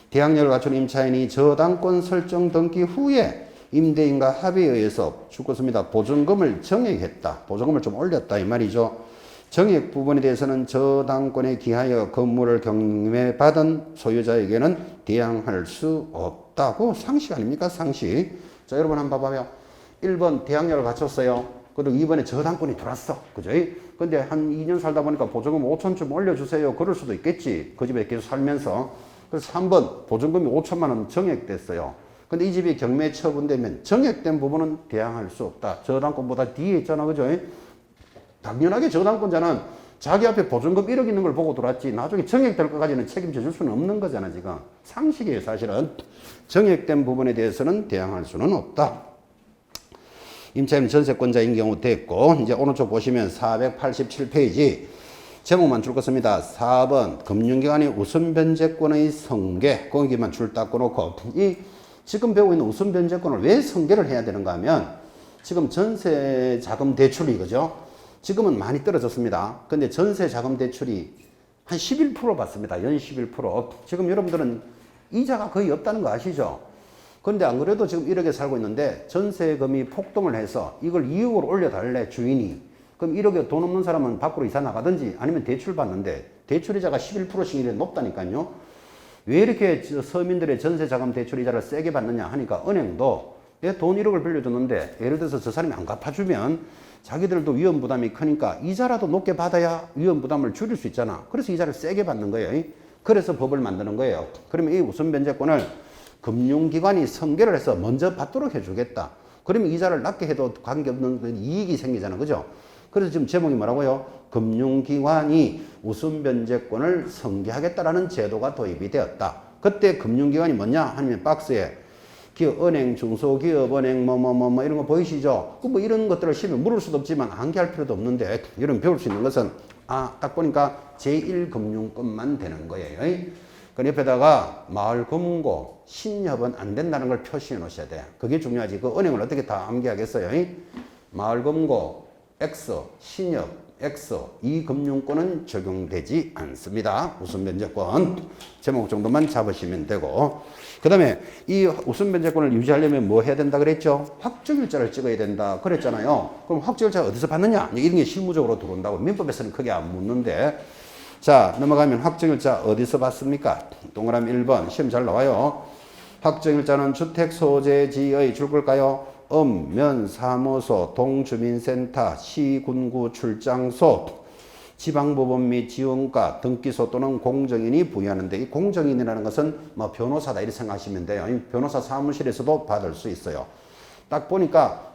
대항력을 갖춘 임차인이 저당권 설정 등기 후에 임대인과 합의에 의해서 죽었습니다. 보증금을 정액했다. 보증금을 좀 올렸다. 이 말이죠. 정액 부분에 대해서는 저당권에 기하여 건물을 경매받은 소유자에게는 대항할 수 없다고 상식 아닙니까? 상식. 자, 여러분 한번 봐봐요. 1번 대항력을 갖췄어요. 그리고 2번에 저당권이 들어왔어. 그죠? 근데 한 2년 살다 보니까 보증금 5천좀 올려주세요. 그럴 수도 있겠지. 그 집에 계속 살면서. 그래서 3번 보증금이 5천만 원 정액됐어요. 근데 이 집이 경매 처분되면 정액된 부분은 대항할 수 없다. 저당권보다 뒤에 있잖아. 그죠? 당연하게 저당권자는 자기 앞에 보증금 1억 있는 걸 보고 들어왔지. 나중에 정액될 것까지는 책임져 줄 수는 없는 거잖아. 지금. 상식이에요. 사실은. 정액된 부분에 대해서는 대항할 수는 없다. 임차인 전세권자인 경우 됐고, 이제 오른쪽 보시면 487페이지 제목만 줄 것입니다. 4번 금융기관이 우선 변제권의 성계, 거기만 줄 닦고 놓고 이 지금 배우고 있는 우선 변제권을 왜 성계를 해야 되는가 하면 지금 전세 자금 대출이 그죠? 지금은 많이 떨어졌습니다. 근데 전세 자금 대출이 한 11% 받습니다. 연 11%. 지금 여러분들은 이자가 거의 없다는 거 아시죠? 그런데 안 그래도 지금 1억에 살고 있는데 전세금이 폭등을 해서 이걸 2억으로 올려달래 주인이. 그럼 1억에 돈 없는 사람은 밖으로 이사 나가든지 아니면 대출 받는데 대출이자가 11%씩 이래 높다니까요. 왜 이렇게 서민들의 전세자금 대출이자를 세게 받느냐 하니까 은행도 내 돈 1억을 빌려줬는데 예를 들어서 저 사람이 안 갚아주면 자기들도 위험 부담이 크니까 이자라도 높게 받아야 위험 부담을 줄일 수 있잖아. 그래서 이자를 세게 받는 거예요. 그래서 법을 만드는 거예요. 그러면 이 우선 변제권을 금융기관이 성계를 해서 먼저 받도록 해주겠다. 그러면 이자를 낮게 해도 관계없는 이익이 생기잖아. 그죠? 그래서 지금 제목이 뭐라고요? 금융기관이 우선 변제권을 성계하겠다라는 제도가 도입이 되었다. 그때 금융기관이 뭐냐? 하면 박스에 기업, 은행, 중소기업, 은행, 이런 거 보이시죠? 뭐 이런 것들을 시험에 물을 수도 없지만 암기할 필요도 없는데, 이런 배울 수 있는 것은, 딱 보니까 제1금융권만 되는 거예요. 그 옆에다가 마을금고, 신협은 안 된다는 걸 표시해 놓으셔야 돼. 그게 중요하지. 그 은행을 어떻게 다 암기하겠어요? 마을금고, X, 신협, X, 이 금융권은 적용되지 않습니다. 우선 변제권. 제목 정도만 잡으시면 되고. 그 다음에 이 우선 변제권을 유지하려면 뭐 해야 된다 그랬죠? 확정일자를 찍어야 된다 그랬잖아요. 그럼 확정일자 어디서 받느냐? 이런 게 실무적으로 들어온다고. 민법에서는 크게 안 묻는데. 자, 넘어가면 확정일자 어디서 받습니까? 동그라미 1번. 시험 잘 나와요. 확정일자는 주택소재지의 줄 걸까요? 면, 사무소, 동주민센터, 시군구 출장소. 지방법원 및 지원가, 등기소 또는 공정인이 부여하는데 이 공정인이라는 것은 뭐 변호사다 이렇게 생각하시면 돼요. 변호사 사무실에서도 받을 수 있어요. 딱 보니까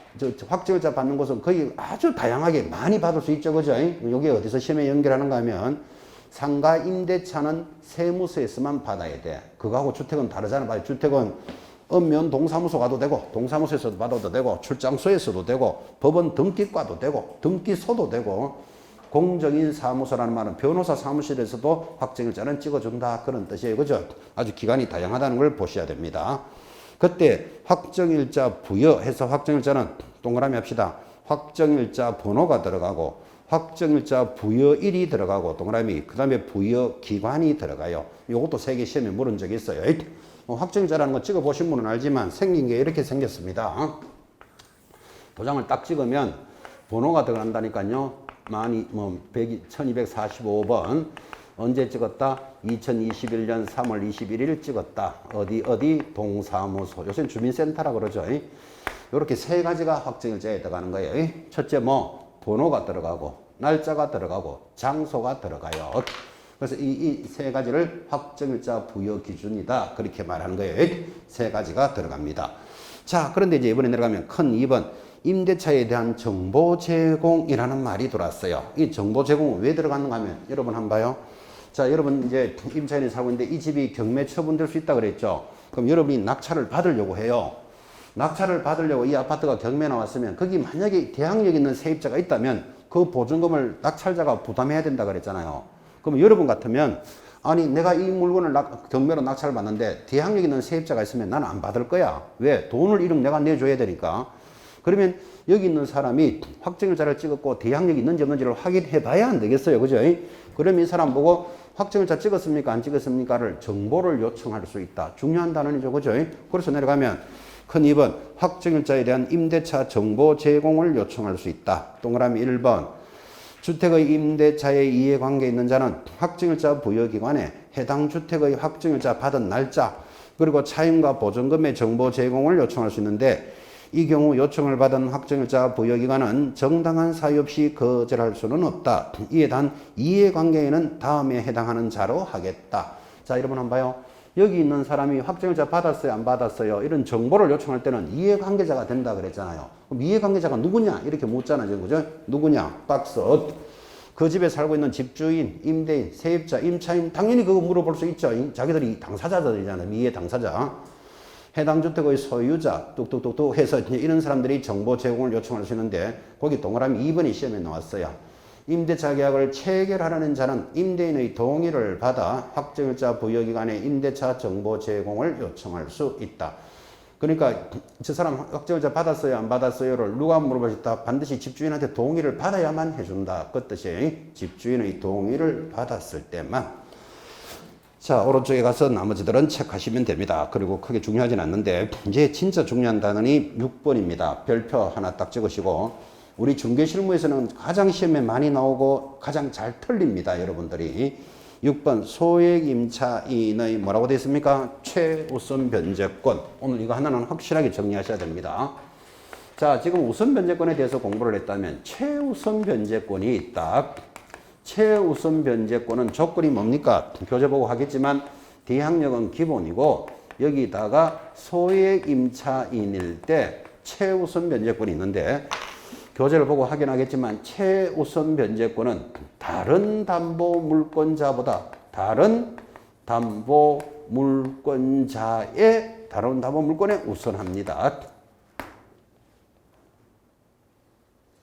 확정일자 받는 곳은 거의 아주 다양하게 많이 받을 수 있죠. 그죠? 이게 어디서 시험에 연결하는가 하면 상가 임대차는 세무서에서만 받아야 돼. 그거하고 주택은 다르잖아. 주택은 읍면 동사무소 가도 되고 동사무소에서도 받아도 되고 출장소에서도 되고 법원 등기과도 되고 등기소도 되고 공정인 사무소라는 말은 변호사 사무실에서도 확정일자는 찍어준다 그런 뜻이에요. 그죠? 아주 기간이 다양하다는 걸 보셔야 됩니다. 그때 확정일자 부여해서 확정일자는 동그라미 합시다. 확정일자 번호가 들어가고 확정일자 부여일이 들어가고 동그라미 그 다음에 부여기관이 들어가요. 이것도 세계 시험에 물은 적이 있어요. 확정일자라는 거 찍어보신 분은 알지만 생긴 게 이렇게 생겼습니다. 도장을 딱 찍으면 번호가 들어간다니까요. 1245번 언제 찍었다? 2021년 3월 21일 찍었다. 어디 동사무소. 요새는 주민센터라고 그러죠. 이렇게 세 가지가 확정일자에 들어가는 거예요. 첫째 번호가 들어가고 날짜가 들어가고 장소가 들어가요. 그래서 이 세 가지를 확정일자 부여 기준이다 그렇게 말하는 거예요. 세 가지가 들어갑니다. 자, 그런데 이제 이번에 내려가면 큰 2번 임대차에 대한 정보 제공이라는 말이 들어왔어요. 이 정보 제공은 왜 들어갔는가 하면 여러분 한번 봐요. 자, 여러분 이제 임차인이 살고 있는데 이 집이 경매 처분될 수 있다 그랬죠. 그럼 여러분이 낙찰을 받으려고 해요. 낙찰을 받으려고 이 아파트가 경매 나왔으면 거기 만약에 대항력 있는 세입자가 있다면 그 보증금을 낙찰자가 부담해야 된다 그랬잖아요. 그럼 여러분 같으면 아니 내가 이 물건을 경매로 낙찰을 받는데 대항력 있는 세입자가 있으면 나는 안 받을 거야. 왜? 돈을 이름 내가 내줘야 되니까. 그러면 여기 있는 사람이 확정일자를 찍었고 대항력이 있는지 없는지를 확인해 봐야 안 되겠어요. 그죠? 그러면 이 사람 보고 확정일자 찍었습니까? 안 찍었습니까?를 정보를 요청할 수 있다. 중요한 단어이죠. 그죠? 그래서 내려가면 큰 2번 확정일자에 대한 임대차 정보 제공을 요청할 수 있다. 동그라미 1번 주택의 임대차에 이해관계 있는 자는 확정일자 부여기관에 해당 주택의 확정일자 받은 날짜 그리고 차임과 보증금의 정보 제공을 요청할 수 있는데 이 경우 요청을 받은 확정일자 부여기관은 정당한 사유 없이 거절할 수는 없다. 이에 단 이해관계에는 다음에 해당하는 자로 하겠다. 자, 여러분 한번 봐요. 여기 있는 사람이 확정일자 받았어요? 안 받았어요? 이런 정보를 요청할 때는 이해관계자가 된다 그랬잖아요. 그럼 이해관계자가 누구냐? 이렇게 묻잖아요. 그죠? 누구냐? 박스. 그 집에 살고 있는 집주인, 임대인, 세입자, 임차인 당연히 그거 물어볼 수 있죠. 자기들이 당사자들이잖아요. 이해 당사자. 해당 주택의 소유자 뚝뚝뚝뚝 해서 이런 사람들이 정보 제공을 요청할 수 있는데 거기 동그라미 2번이 시험에 나왔어요. 임대차 계약을 체결하려는 자는 임대인의 동의를 받아 확정일자 부여기관에 임대차 정보 제공을 요청할 수 있다. 그러니까 저 사람 확정일자 받았어요? 안 받았어요?를 누가 물어보셨다? 반드시 집주인한테 동의를 받아야만 해준다. 그 뜻이 집주인의 동의를 받았을 때만. 자, 오른쪽에 가서 나머지들은 체크하시면 됩니다. 그리고 크게 중요하진 않는데 이제 진짜 중요한 단원이 6번입니다. 별표 하나 딱 찍으시고 우리 중개실무에서는 가장 시험에 많이 나오고 가장 잘 틀립니다. 여러분들이 6번 소액 임차인의 뭐라고 되어 있습니까? 최우선 변제권. 오늘 이거 하나는 확실하게 정리하셔야 됩니다. 자, 지금 우선 변제권에 대해서 공부를 했다면 최우선 변제권이 있다. 최우선 변제권은 조건이 뭡니까? 교재 보고 하겠지만 대항력은 기본이고 여기다가 소액 임차인일 때 최우선 변제권이 있는데 교재를 보고 확인하겠지만 최우선 변제권은 다른 담보 물권자보다 다른 담보 물권에 우선합니다.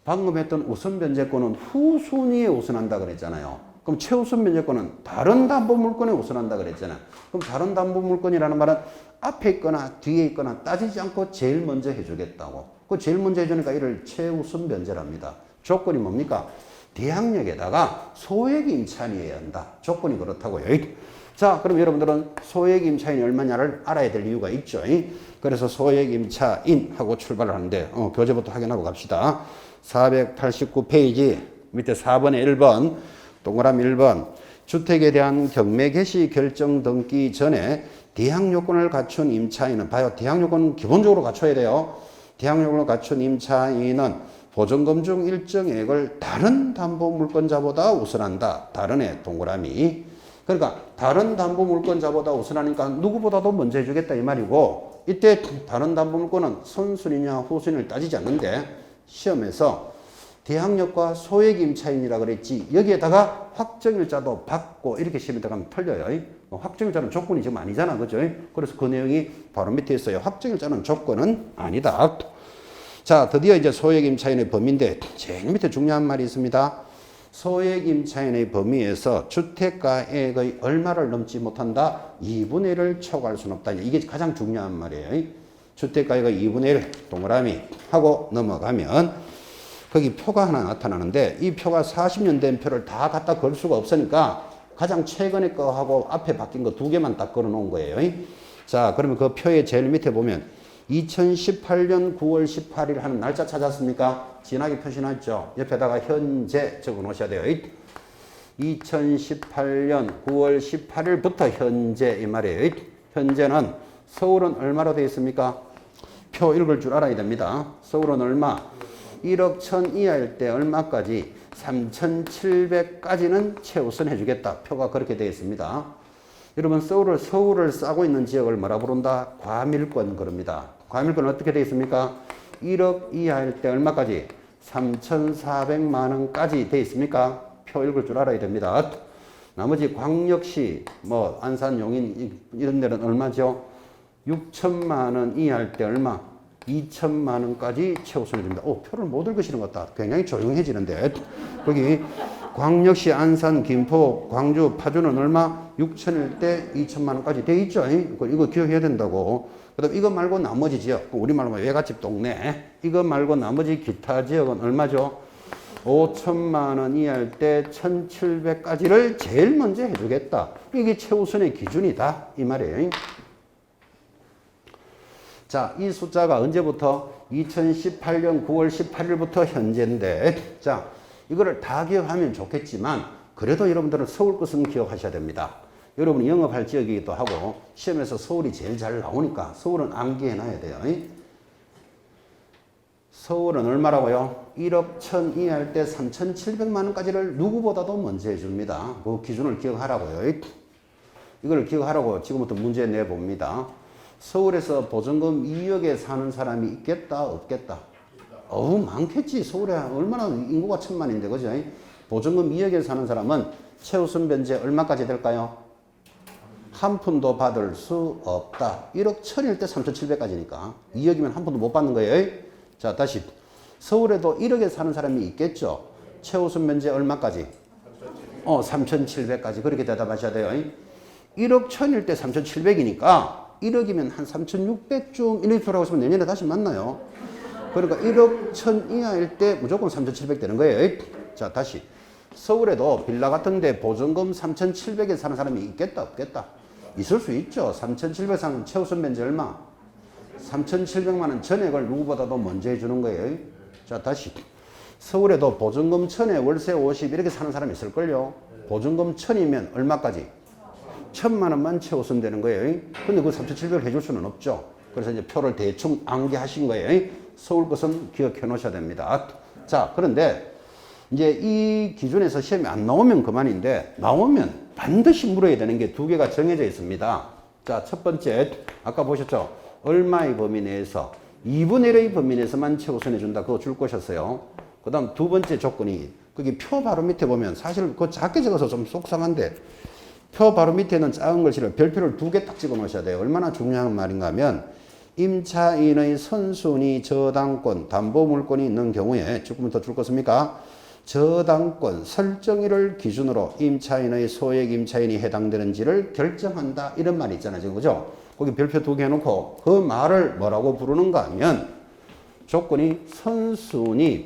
방금 했던 우선 변제권은 후순위에 우선한다 그랬잖아요. 그럼 최우선 변제권은 다른 담보 물권에 우선한다 그랬잖아요. 그럼 다른 담보 물권이라는 말은 앞에 있거나 뒤에 있거나 따지지 않고 제일 먼저 해주겠다고. 그 제일 먼저 해주니까 이를 최우선 변제랍니다. 조건이 뭡니까? 대항력에다가 소액 임차인이어야 한다. 조건이 그렇다고요. 자, 그럼 여러분들은 소액 임차인이 얼마냐를 알아야 될 이유가 있죠. 그래서 소액 임차인하고 출발을 하는데 교재부터 확인하고 갑시다. 489페이지 밑에 4번에 1번 동그라미 1번 주택에 대한 경매 개시 결정 등기 전에 대항 요건을 갖춘 임차인은 봐요. 대항 요건은 기본적으로 갖춰야 돼요. 대항 요건을 갖춘 임차인은 보증금 중 일정액을 다른 담보물권자보다 우선한다. 다른의 동그라미. 그러니까 다른 담보물권자보다 우선하니까 누구보다도 먼저 해주겠다 이 말이고, 이때 다른 담보물권은 선순위냐 후순위를 따지지 않는데 시험에서 대항력과 소액임차인이라 그랬지, 여기에다가 확정일자도 받고 이렇게 시험에 들어가면 틀려요. 확정일자는 조건이 지금 아니잖아, 그죠? 그래서 그 내용이 바로 밑에 있어요. 확정일자는 조건은 아니다. 자, 드디어 이제 소액임차인의 범위인데 제일 밑에 중요한 말이 있습니다. 소액임차인의 범위에서 주택가액의 얼마를 넘지 못한다? 2분의 1을 초과할 수는 없다. 이게 가장 중요한 말이에요. 주택가액의 2분의 1 동그라미 하고 넘어가면 거기 표가 하나 나타나는데, 이 표가 40년 된 표를 다 갖다 걸 수가 없으니까 가장 최근에 거하고 앞에 바뀐 거 두 개만 딱 걸어 놓은 거예요. 자, 그러면 그 표의 제일 밑에 보면 2018년 9월 18일 하는 날짜 찾았습니까? 진하게 표시났죠. 옆에다가 현재 적어 놓으셔야 돼요. 2018년 9월 18일부터 현재 이 말이에요. 현재는 서울은 얼마로 되어 있습니까? 표 읽을 줄 알아야 됩니다. 서울은 얼마? 1억 1000 이하일 때 얼마까지? 3700까지는 최우선 해주겠다. 표가 그렇게 되어 있습니다. 여러분, 서울을 싸고 있는 지역을 뭐라 부른다? 과밀권 그럽니다. 과밀권은 어떻게 되어 있습니까? 1억 이하일 때 얼마까지? 3400만 원까지 되어 있습니까? 표 읽을 줄 알아야 됩니다. 나머지 광역시, 안산, 용인 이런 데는 얼마죠? 6천만 원 이하일 때 얼마? 2천만 원까지 최우선해 줍니다. 표를 못 읽으시는 것 같다. 굉장히 조용해지는데. 거기 광역시 안산, 김포, 광주, 파주는 얼마? 6천일 때 2천만 원까지 돼 있죠. 이거 기억해야 된다고. 그다음 이거 말고 나머지 지역, 우리말로 외갓집 동네, 이거 말고 나머지 기타 지역은 얼마죠? 5천만 원 이하일 때 1,700까지를 제일 먼저 해주겠다. 이게 최우선의 기준이다 이 말이에요. 자, 이 숫자가 언제부터? 2018년 9월 18일부터 현재인데, 자, 이거를 다 기억하면 좋겠지만 그래도 여러분들은 서울 것은 기억하셔야 됩니다. 여러분이 영업할 지역이기도 하고 시험에서 서울이 제일 잘 나오니까 서울은 암기해 놔야 돼요. 서울은 얼마라고요? 1억 1000 이하일 때 3700만 원까지를 누구보다도 먼저 해줍니다. 그 기준을 기억하라고요. 이걸 기억하라고 지금부터 문제 내봅니다. 서울에서 보증금 2억에 사는 사람이 있겠다 없겠다? 많겠지. 서울에 얼마나 인구가 1000만인데 그죠? 보증금 2억에 사는 사람은 최우선 변제 얼마까지 될까요? 한 푼도 받을 수 없다. 1억 1000일 때 3700까지니까 2억이면 한 푼도 못 받는 거예요. 자, 다시 서울에도 1억에 사는 사람이 있겠죠. 최우선 변제 얼마까지? 3700까지. 그렇게 대답하셔야 돼요. 1억 1000일 때 3700이니까 1억이면 한 3600쯤 이렇게 돌아가고 있으면 내년에 다시 만나요. 그러니까 1억 1000 이하일 때 무조건 3700 되는 거예요. 자, 다시 서울에도 빌라 같은 데 보증금 3700에 사는 사람이 있겠다 없겠다? 있을 수 있죠. 3700 사는 최우선 변제 얼마? 3700만 원 전액을 누구보다도 먼저 해주는 거예요. 자, 다시 서울에도 보증금 1000에 월세 50 이렇게 사는 사람이 있을걸요. 보증금 1000이면 얼마까지? 1000만 원만 최우선 되는 거예요. 근데 그 3700을 해줄 수는 없죠. 그래서 이제 표를 대충 암기하신 거예요. 서울 것은 기억해 놓으셔야 됩니다. 자, 그런데 이제 이 기준에서 시험이 안 나오면 그만인데 나오면 반드시 물어야 되는 게 두 개가 정해져 있습니다. 자, 첫 번째 아까 보셨죠? 얼마의 범위 내에서 2분의 1의 범위 내에서만 최우선해 준다. 그거 줄 것이었어요. 그 다음 두 번째 조건이 거기 표 바로 밑에 보면 사실 그거 작게 적어서 좀 속상한데 표 바로 밑에는 작은 글씨를 별표를 2개 딱 찍어 놓으셔야 돼요. 얼마나 중요한 말인가 하면 임차인의 선순위 저당권, 담보물권이 있는 경우에 조금 더 줄 것입니까? 저당권 설정일을 기준으로 임차인의 소액 임차인이 해당되는지를 결정한다. 이런 말이 있잖아요. 지금 그죠? 거기 별표 2개 해놓고 그 말을 뭐라고 부르는가 하면 조건이 선순위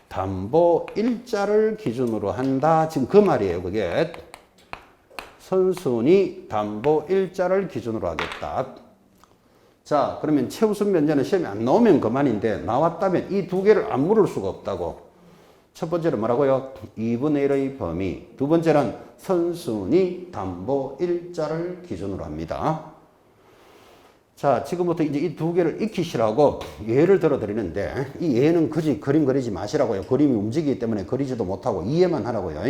담보 일자를 기준으로 한다. 지금 그 말이에요. 그게 선순위 담보 일자를 기준으로 하겠다. 자, 그러면 최우선 변제는 시험에 안 나오면 그만인데 나왔다면 이 두 개를 안 물을 수가 없다고. 첫 번째는 뭐라고요? 2분의 1의 범위. 두 번째는 선순위 담보 일자를 기준으로 합니다. 자, 지금부터 이제 이 두 개를 익히시라고 예를 들어 드리는데, 이 예는 굳이 그림 그리지 마시라고요. 그림이 움직이기 때문에 그리지도 못하고 이해만 하라고요.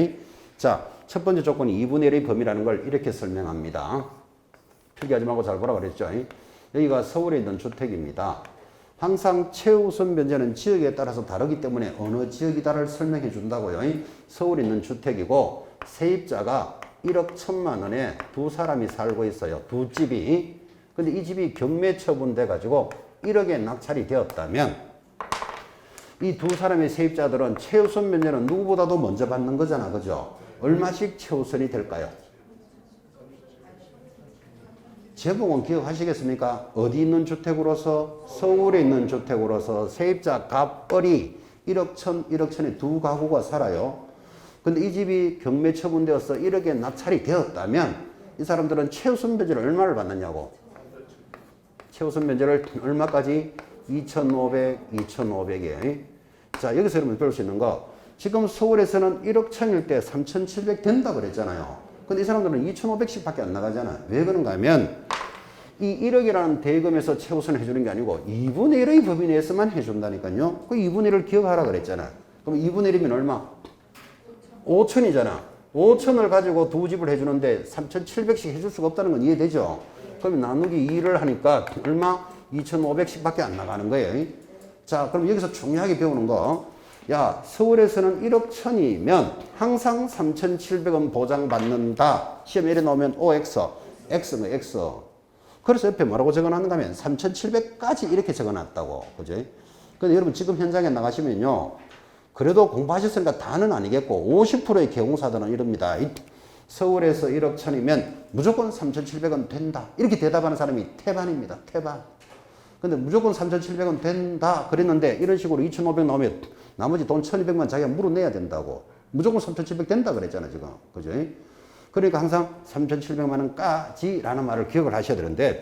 자, 첫 번째 조건이 2분의 1의 범위라는 걸 이렇게 설명합니다. 필기하지 말고 잘 보라 그랬죠. 여기가 서울에 있는 주택입니다. 항상 최우선 변제는 지역에 따라서 다르기 때문에 어느 지역이다를 설명해 준다고요. 서울에 있는 주택이고 세입자가 1억 1천만 원에 두 사람이 살고 있어요. 두 집이. 근데 이 집이 경매 처분돼 가지고 1억에 낙찰이 되었다면 이 두 사람의 세입자들은 최우선 변제는 누구보다도 먼저 받는 거잖아. 그죠? 얼마씩 최우선이 될까요? 제목은 기억하시겠습니까? 어디 있는 주택으로서? 서울에 있는 주택으로서 세입자 갑벌이 1억 1천에 두 가구가 살아요. 근데 이 집이 경매 처분되어서 1억에 낙찰이 되었다면 이 사람들은 최우선 변제를 얼마를 받느냐고. 최우선 변제를 얼마까지? 2,500에. 자, 여기서 여러분 배울 수 있는 거. 지금 서울에서는 1억 1천일 때 3,700 된다 그랬잖아요. 근데 이 사람들은 2,500씩 밖에 안 나가잖아. 왜 그런가 하면 이 1억이라는 대금에서 최우선 해주는 게 아니고 2분의 1의 범위 내에서만 해준다니까요. 그 2분의 1을 기억하라 그랬잖아. 그럼 2분의 1이면 얼마? 5천이잖아. 5천을 가지고 두 집을 해주는데 3,700씩 해줄 수가 없다는 건 이해되죠? 그러면 나누기 2를 하니까 얼마? 2,500씩 밖에 안 나가는 거예요. 자, 그럼 여기서 중요하게 배우는 거. 야, 서울에서는 1억 1천이면 항상 3,700원 보장받는다. 시험에 이래 나오면 OX, X는 X. 그래서 옆에 뭐라고 적어놨는가 하면 3,700까지 이렇게 적어놨다고. 그죠? 근데 여러분 지금 현장에 나가시면요. 그래도 공부하셨으니까 다는 아니겠고 50%의 개공사들은 이럽니다. 서울에서 1억 1천이면 무조건 3,700원 된다. 이렇게 대답하는 사람이 태반입니다. 태반. 근데 무조건 3,700원 된다 그랬는데 이런 식으로 2,500 나오면 나머지 돈 1,200만 자기가 물어내야 된다고. 무조건 3,700 된다 그랬잖아 지금. 그죠? 그러니까 항상 3,700만 원까지라는 말을 기억을 하셔야 되는데,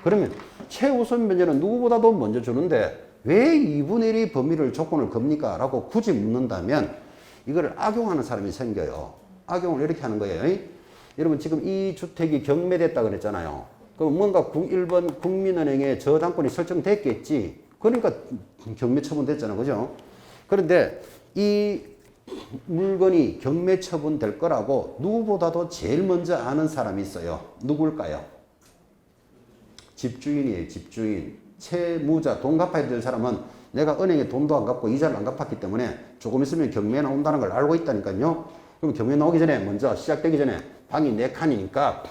그러면 최우선 변제는 누구보다도 먼저 주는데 왜 2분의 1의 범위를 조건을 겁니까? 라고 굳이 묻는다면 이걸 악용하는 사람이 생겨요. 악용을 이렇게 하는 거예요. 여러분 지금 이 주택이 경매됐다 그랬잖아요. 그럼 뭔가 1번 국민은행에 저당권이 설정됐겠지. 그러니까 경매 처분됐잖아. 그죠? 그런데 이 물건이 경매 처분될 거라고 누구보다도 제일 먼저 아는 사람이 있어요. 누굴까요? 집주인이에요. 집주인. 채무자, 돈 갚아야 될 사람은 내가 은행에 돈도 안 갚고 이자를 안 갚았기 때문에 조금 있으면 경매에 나온다는 걸 알고 있다니까요. 그럼 경매 나오기 전에 먼저 시작되기 전에 방이 4칸이니까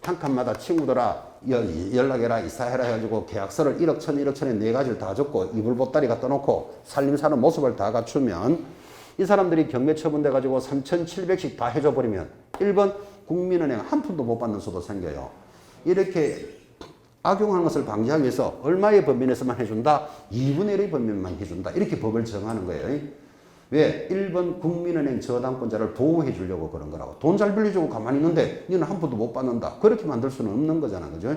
한 칸마다 친구들아 연락해라 이사해라 해가지고 계약서를 1억 1천에 4가지를 다 적고 이불 보따리 갖다 놓고 살림 사는 모습을 다 갖추면 이 사람들이 경매 처분돼 가지고 3,700씩 다 해줘 버리면 1번 국민은행 한 푼도 못 받는 수도 생겨요. 이렇게 악용하는 것을 방지하기 위해서 얼마의 범위 내에서만 해준다? 2분의 1의 범위만 해준다. 이렇게 법을 정하는 거예요. 왜? 1번 국민은행 저당권자를 보호해 주려고 그런 거라고. 돈 잘 빌려주고 가만히 있는데 너는 한 푼도 못 받는다. 그렇게 만들 수는 없는 거잖아. 그죠?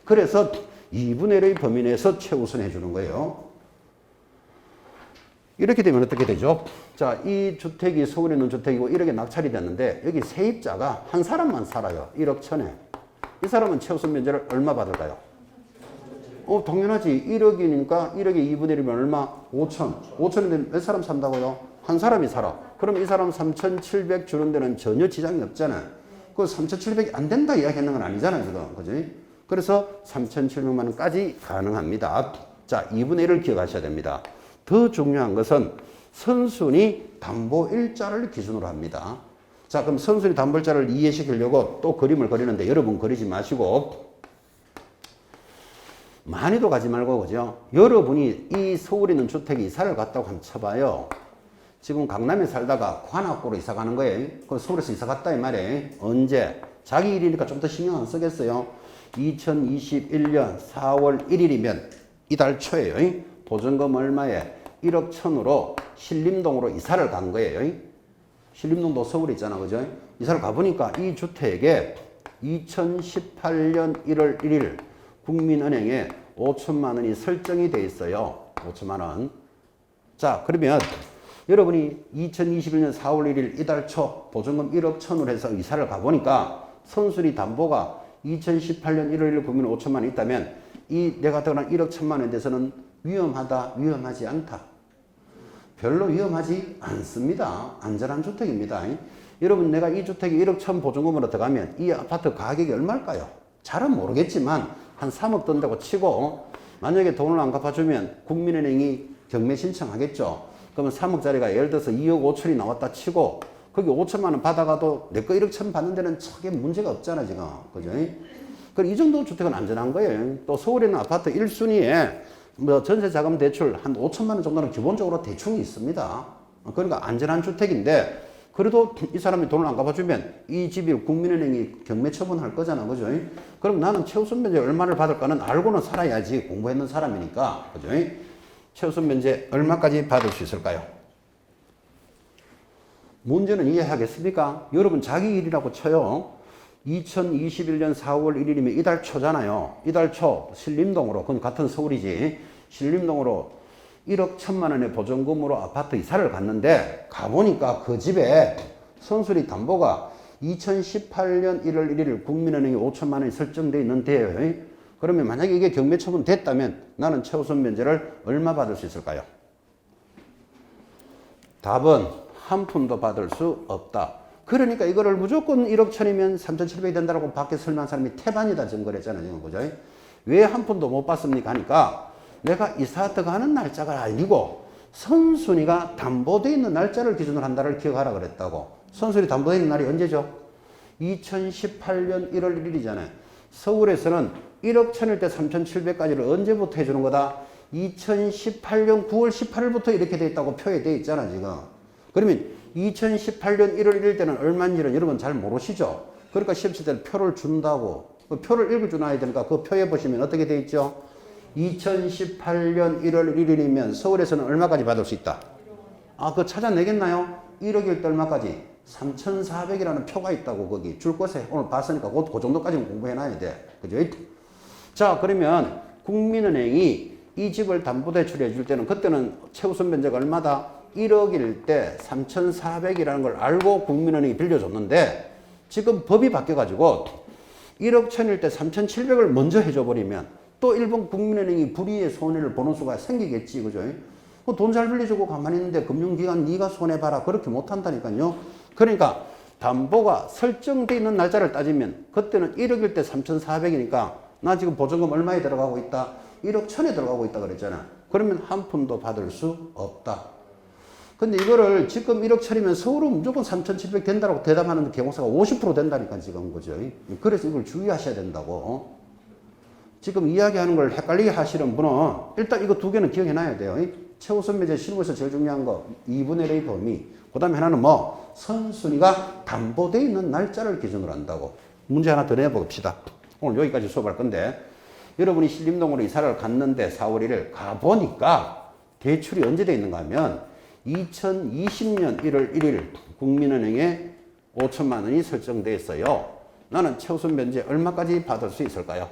그래서 2분의 1의 범위 내에서 최우선 해주는 거예요. 이렇게 되면 어떻게 되죠? 자, 이 주택이 서울에 있는 주택이고 1억에 낙찰이 됐는데 여기 세입자가 한 사람만 살아요. 1억 1천에. 이 사람은 최우선 면제를 얼마 받을까요? 당연하지. 1억이니까 1억에 2분의 1이면 얼마? 5천. 5천인데 몇 사람 산다고요? 한 사람이 살아. 그럼 이 사람 3,700 주는 데는 전혀 지장이 없잖아. 그 3,700이 안 된다 이야기하는 건 아니잖아요. 지금. 그지? 그래서 3,700만 원까지 가능합니다. 자, 2분의 1을 기억하셔야 됩니다. 더 중요한 것은 선순위 담보일자를 기준으로 합니다. 자, 그럼 선순위 담보일자를 이해시키려고 또 그림을 그리는데 여러분 그리지 마시고 많이도 가지 말고, 그죠? 여러분이 이 서울에 있는 주택에 이사를 갔다고 한번 쳐봐요. 지금 강남에 살다가 관악구로 이사 가는 거예요. 그 서울에서 이사 갔다 이 말이에요. 언제? 자기 일이니까 좀 더 신경 안 쓰겠어요. 2021년 4월 1일이면 이달 초에요. 보증금 얼마에? 1억 1천으로 신림동으로 이사를 간 거예요. 신림동도 서울에 있잖아. 그죠? 이사를 가보니까 이 주택에 2018년 1월 1일 국민은행에 5천만 원이 설정이 돼 있어요. 5천만 원. 자, 그러면 여러분이 2021년 4월 1일 이달 초 보증금 1억 1천으로 해서 이사를 가보니까 선순위 담보가 2018년 1월 1일 국민 5천만 원이 있다면 이 내가 들어간 1억 1천만 원에 대해서는 위험하다, 위험하지 않다. 별로 위험하지 않습니다. 안전한 주택입니다. 여러분 내가 이 주택에 1억 1천 보증금으로 들어가면 이 아파트 가격이 얼마일까요? 잘은 모르겠지만 한 3억 든다고 치고 만약에 돈을 안 갚아주면 국민은행이 경매 신청하겠죠. 그러면 3억짜리가 예를 들어서 2억 5천이 나왔다 치고 거기 5천만 원 받아가도 내 거 1억 1천 받는 데는 크게 문제가 없잖아 지금. 그죠? 그럼 이 정도 주택은 안전한 거예요. 또 서울에는 아파트 1순위에 뭐 전세자금 대출 한 5천만 원 정도는 기본적으로 대충이 있습니다. 그러니까 안전한 주택인데 그래도 이 사람이 돈을 안 갚아주면 이 집이 국민은행이 경매 처분할 거잖아. 그죠? 그럼 나는 최우선 면제 얼마를 받을까는 알고는 살아야지. 공부했는 사람이니까. 그죠? 최우선 면제 얼마까지 받을 수 있을까요? 문제는 이해하겠습니까? 여러분 자기 일이라고 쳐요. 2021년 4월 1일이면 이달 초잖아요. 이달 초 신림동으로, 그건 같은 서울이지. 신림동으로 1억 1천만 원의 보증금으로 아파트 이사를 갔는데 가보니까 그 집에 선수리 담보가 2018년 1월 1일 국민은행에 5천만 원이 설정되어 있는데요. 그러면 만약에 이게 경매 처분 됐다면 나는 최우선 면제를 얼마 받을 수 있을까요? 답은 한 푼도 받을 수 없다. 그러니까 이거를 무조건 1억 천이면 3,700이 된다고 밖에 설명한 사람이 태반이다 증거를 했잖아요. 그죠? 왜 한 푼도 못 받습니까? 하니까 내가 이사 들어가는 날짜가 아니고 선순위가 담보되어 있는 날짜를 기준으로 한다를 기억하라 그랬다고. 선순위 담보되어 있는 날이 언제죠? 2018년 1월 1일이잖아요. 서울에서는 1억 천일 때 3,700까지를 언제부터 해주는 거다? 2018년 9월 18일부터 이렇게 돼 있다고 표에 돼 있잖아 지금. 그러면 2018년 1월 1일 때는 얼마인지는 여러분 잘 모르시죠? 그러니까 시험 칠 때는 표를 준다고. 그 표를 읽어주놔야 되니까 그 표에 보시면 어떻게 돼 있죠? 2018년 1월 1일이면 서울에서는 얼마까지 받을 수 있다? 아, 그거 찾아내겠나요? 1억일 때 얼마까지? 3,400이라는 표가 있다고 거기 줄 것에 오늘 봤으니까 그 정도까지는 공부해놔야 돼. 그죠? 자, 그러면 국민은행이 이 집을 담보대출해 줄 때는 그때는 최우선 면제가 얼마다? 1억일 때 3,400이라는 걸 알고 국민은행이 빌려줬는데 지금 법이 바뀌어가지고 1억 천일 때 3,700을 먼저 해줘버리면 또 일본 국민은행이 불이의 손해를 보는 수가 생기겠지. 그죠? 돈 잘 빌려주고 가만히 있는데 금융기관 네가 손해봐라. 그렇게 못한다니까요. 그러니까 담보가 설정되어 있는 날짜를 따지면 그때는 1억일 때 3,400이니까 나 지금 보증금 얼마에 들어가고 있다? 1억 천에 들어가고 있다 그랬잖아. 그러면 한 푼도 받을 수 없다. 근데 이거를 지금 1억 천이면 서울은 무조건 3,700 된다고 대답하는 경우수가 50% 된다니까 지금. 그죠? 그래서 이걸 주의하셔야 된다고. 지금 이야기하는 걸 헷갈리게 하시는 분은 일단 이거 두 개는 기억해놔야 돼요. 최우선 면제 실무에서 제일 중요한 거 2분의 1의 범위. 그 다음에 하나는 뭐 선순위가 담보되어 있는 날짜를 기준으로 한다고. 문제 하나 더 내봅시다. 오늘 여기까지 수업할 건데 여러분이 신림동으로 이사를 갔는데 4월 1일 가보니까 대출이 언제 돼 있는가 하면 2020년 1월 1일 국민은행에 5천만 원이 설정되어 있어요. 나는 최우선 면제 얼마까지 받을 수 있을까요?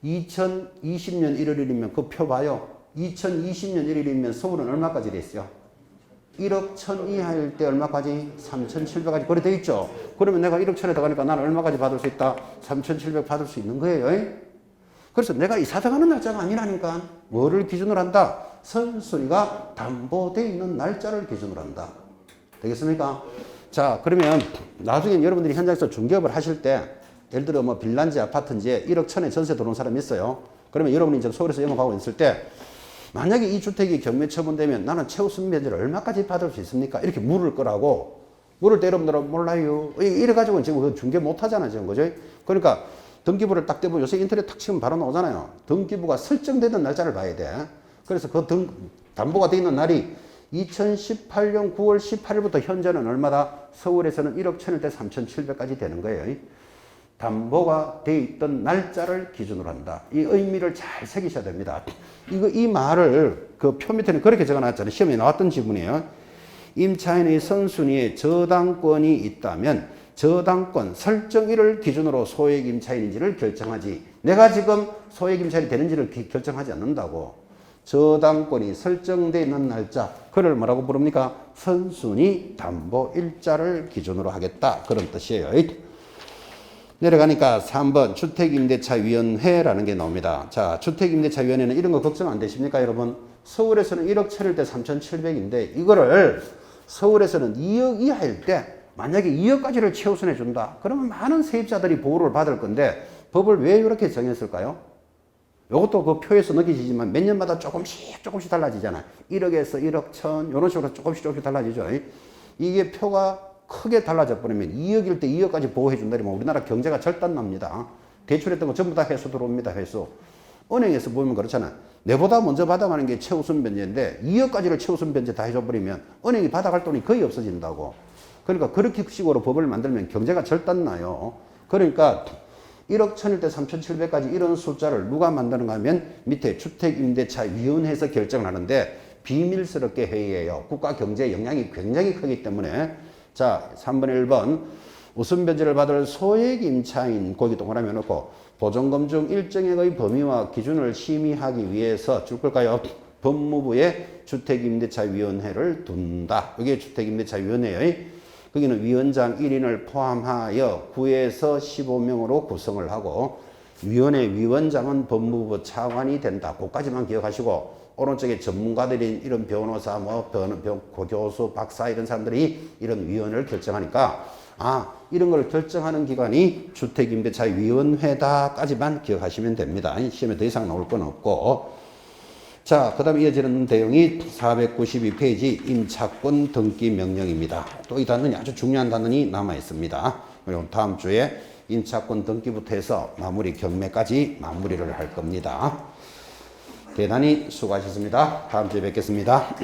2020년 1월 1일이면 그 표 봐요. 2020년 1일이면 서울은 얼마까지 됐어요? 1억 천 이하일 때 얼마까지? 3,700까지 그래 돼 있죠. 그러면 내가 1억 천에 들어가니까 나는 얼마까지 받을 수 있다? 3,700 받을 수 있는 거예요. 그래서 내가 이사 들어가는 날짜가 아니라니까. 뭐를 기준으로 한다? 선순위가 담보되어 있는 날짜를 기준으로 한다. 되겠습니까? 자, 그러면 나중에 여러분들이 현장에서 중개업을 하실 때 예를 들어 뭐 빌란지 아파트인지 1억 천에 전세 들어온 사람이 있어요. 그러면 여러분이 지금 서울에서 영업하고 있을 때 만약에 이 주택이 경매 처분되면 나는 최우선 면제를 얼마까지 받을 수 있습니까? 이렇게 물을 거라고. 물을 때 여러분들은 몰라요. 이래가지고 지금 중개 못 하잖아, 지금. 그죠? 그러니까 등기부를 딱 떼보면 요새 인터넷 탁 치면 바로 나오잖아요. 등기부가 설정되는 날짜를 봐야 돼. 그래서 그 담보가 되어 있는 날이 2018년 9월 18일부터 현재는 얼마다? 서울에서는 1억 천일 때 3,700까지 되는 거예요. 담보가 되어 있던 날짜를 기준으로 한다. 이 의미를 잘 새기셔야 됩니다. 이 말을 그 표 밑에는 그렇게 적어놨잖아요. 시험에 나왔던 지문이에요. 임차인의 선순위에 저당권이 있다면 저당권 설정일을 기준으로 소액 임차인인지를 결정하지. 내가 지금 소액 임차인이 되는지를 결정하지 않는다고. 저당권이 설정되어 있는 날짜, 그걸 뭐라고 부릅니까? 선순위 담보 일자를 기준으로 하겠다. 그런 뜻이에요. 내려가니까 3번 주택임대차위원회라는 게 나옵니다. 자, 주택임대차위원회는 이런 거 걱정 안 되십니까, 여러분? 서울에서는 1억 7일 때 3,700인데 이거를 서울에서는 2억 이하일 때 만약에 2억까지를 최우선해 준다. 그러면 많은 세입자들이 보호를 받을 건데 법을 왜 이렇게 정했을까요? 이것도 그 표에서 느끼시지만 몇 년마다 조금씩 달라지잖아요. 1억에서 1억 1천 이런 식으로 조금씩 달라지죠. 이게 표가 크게 달라져 버리면 2억일 때 2억까지 보호해 준다면 우리나라 경제가 절단납니다. 대출했던 거 전부 다 회수 들어옵니다. 회수. 은행에서 보면 그렇잖아요. 내보다 먼저 받아가는 게 최우선 변제인데 2억까지를 최우선 변제 다 해줘버리면 은행이 받아갈 돈이 거의 없어진다고. 그러니까 그렇게 식으로 법을 만들면 경제가 절단나요. 그러니까 1억 1천일 때 3,700까지 이런 숫자를 누가 만드는가 하면 밑에 주택임대차위원회에서 결정을 하는데 비밀스럽게 회의해요. 국가 경제에 영향이 굉장히 크기 때문에. 자, 3번에 1번 우선 변제를 받을 소액 임차인 거기 동그라미 놓고 보존검증 일정액의 범위와 기준을 심의하기 위해서 줄 걸까요? 법무부에 주택임대차위원회를 둔다. 이게 주택임대차위원회의 거기는 위원장 1인을 포함하여 9에서 15명으로 구성을 하고 위원회 위원장은 법무부 차관이 된다. 그까지만 기억하시고 오른쪽에 전문가들인 이런 변호사, 교수, 박사 이런 사람들이 이런 위원회를 결정하니까 이런 걸 결정하는 기관이 주택임대차위원회다까지만 기억하시면 됩니다. 시험에 더 이상 나올 건 없고 자, 그 다음에 이어지는 내용이 492페이지 임차권 등기 명령입니다. 또 이 단원이 아주 중요한 단원이 남아 있습니다. 그리고 다음 주에 임차권 등기부터 해서 마무리 경매까지 마무리를 할 겁니다. 대단히 수고하셨습니다. 다음 주에 뵙겠습니다.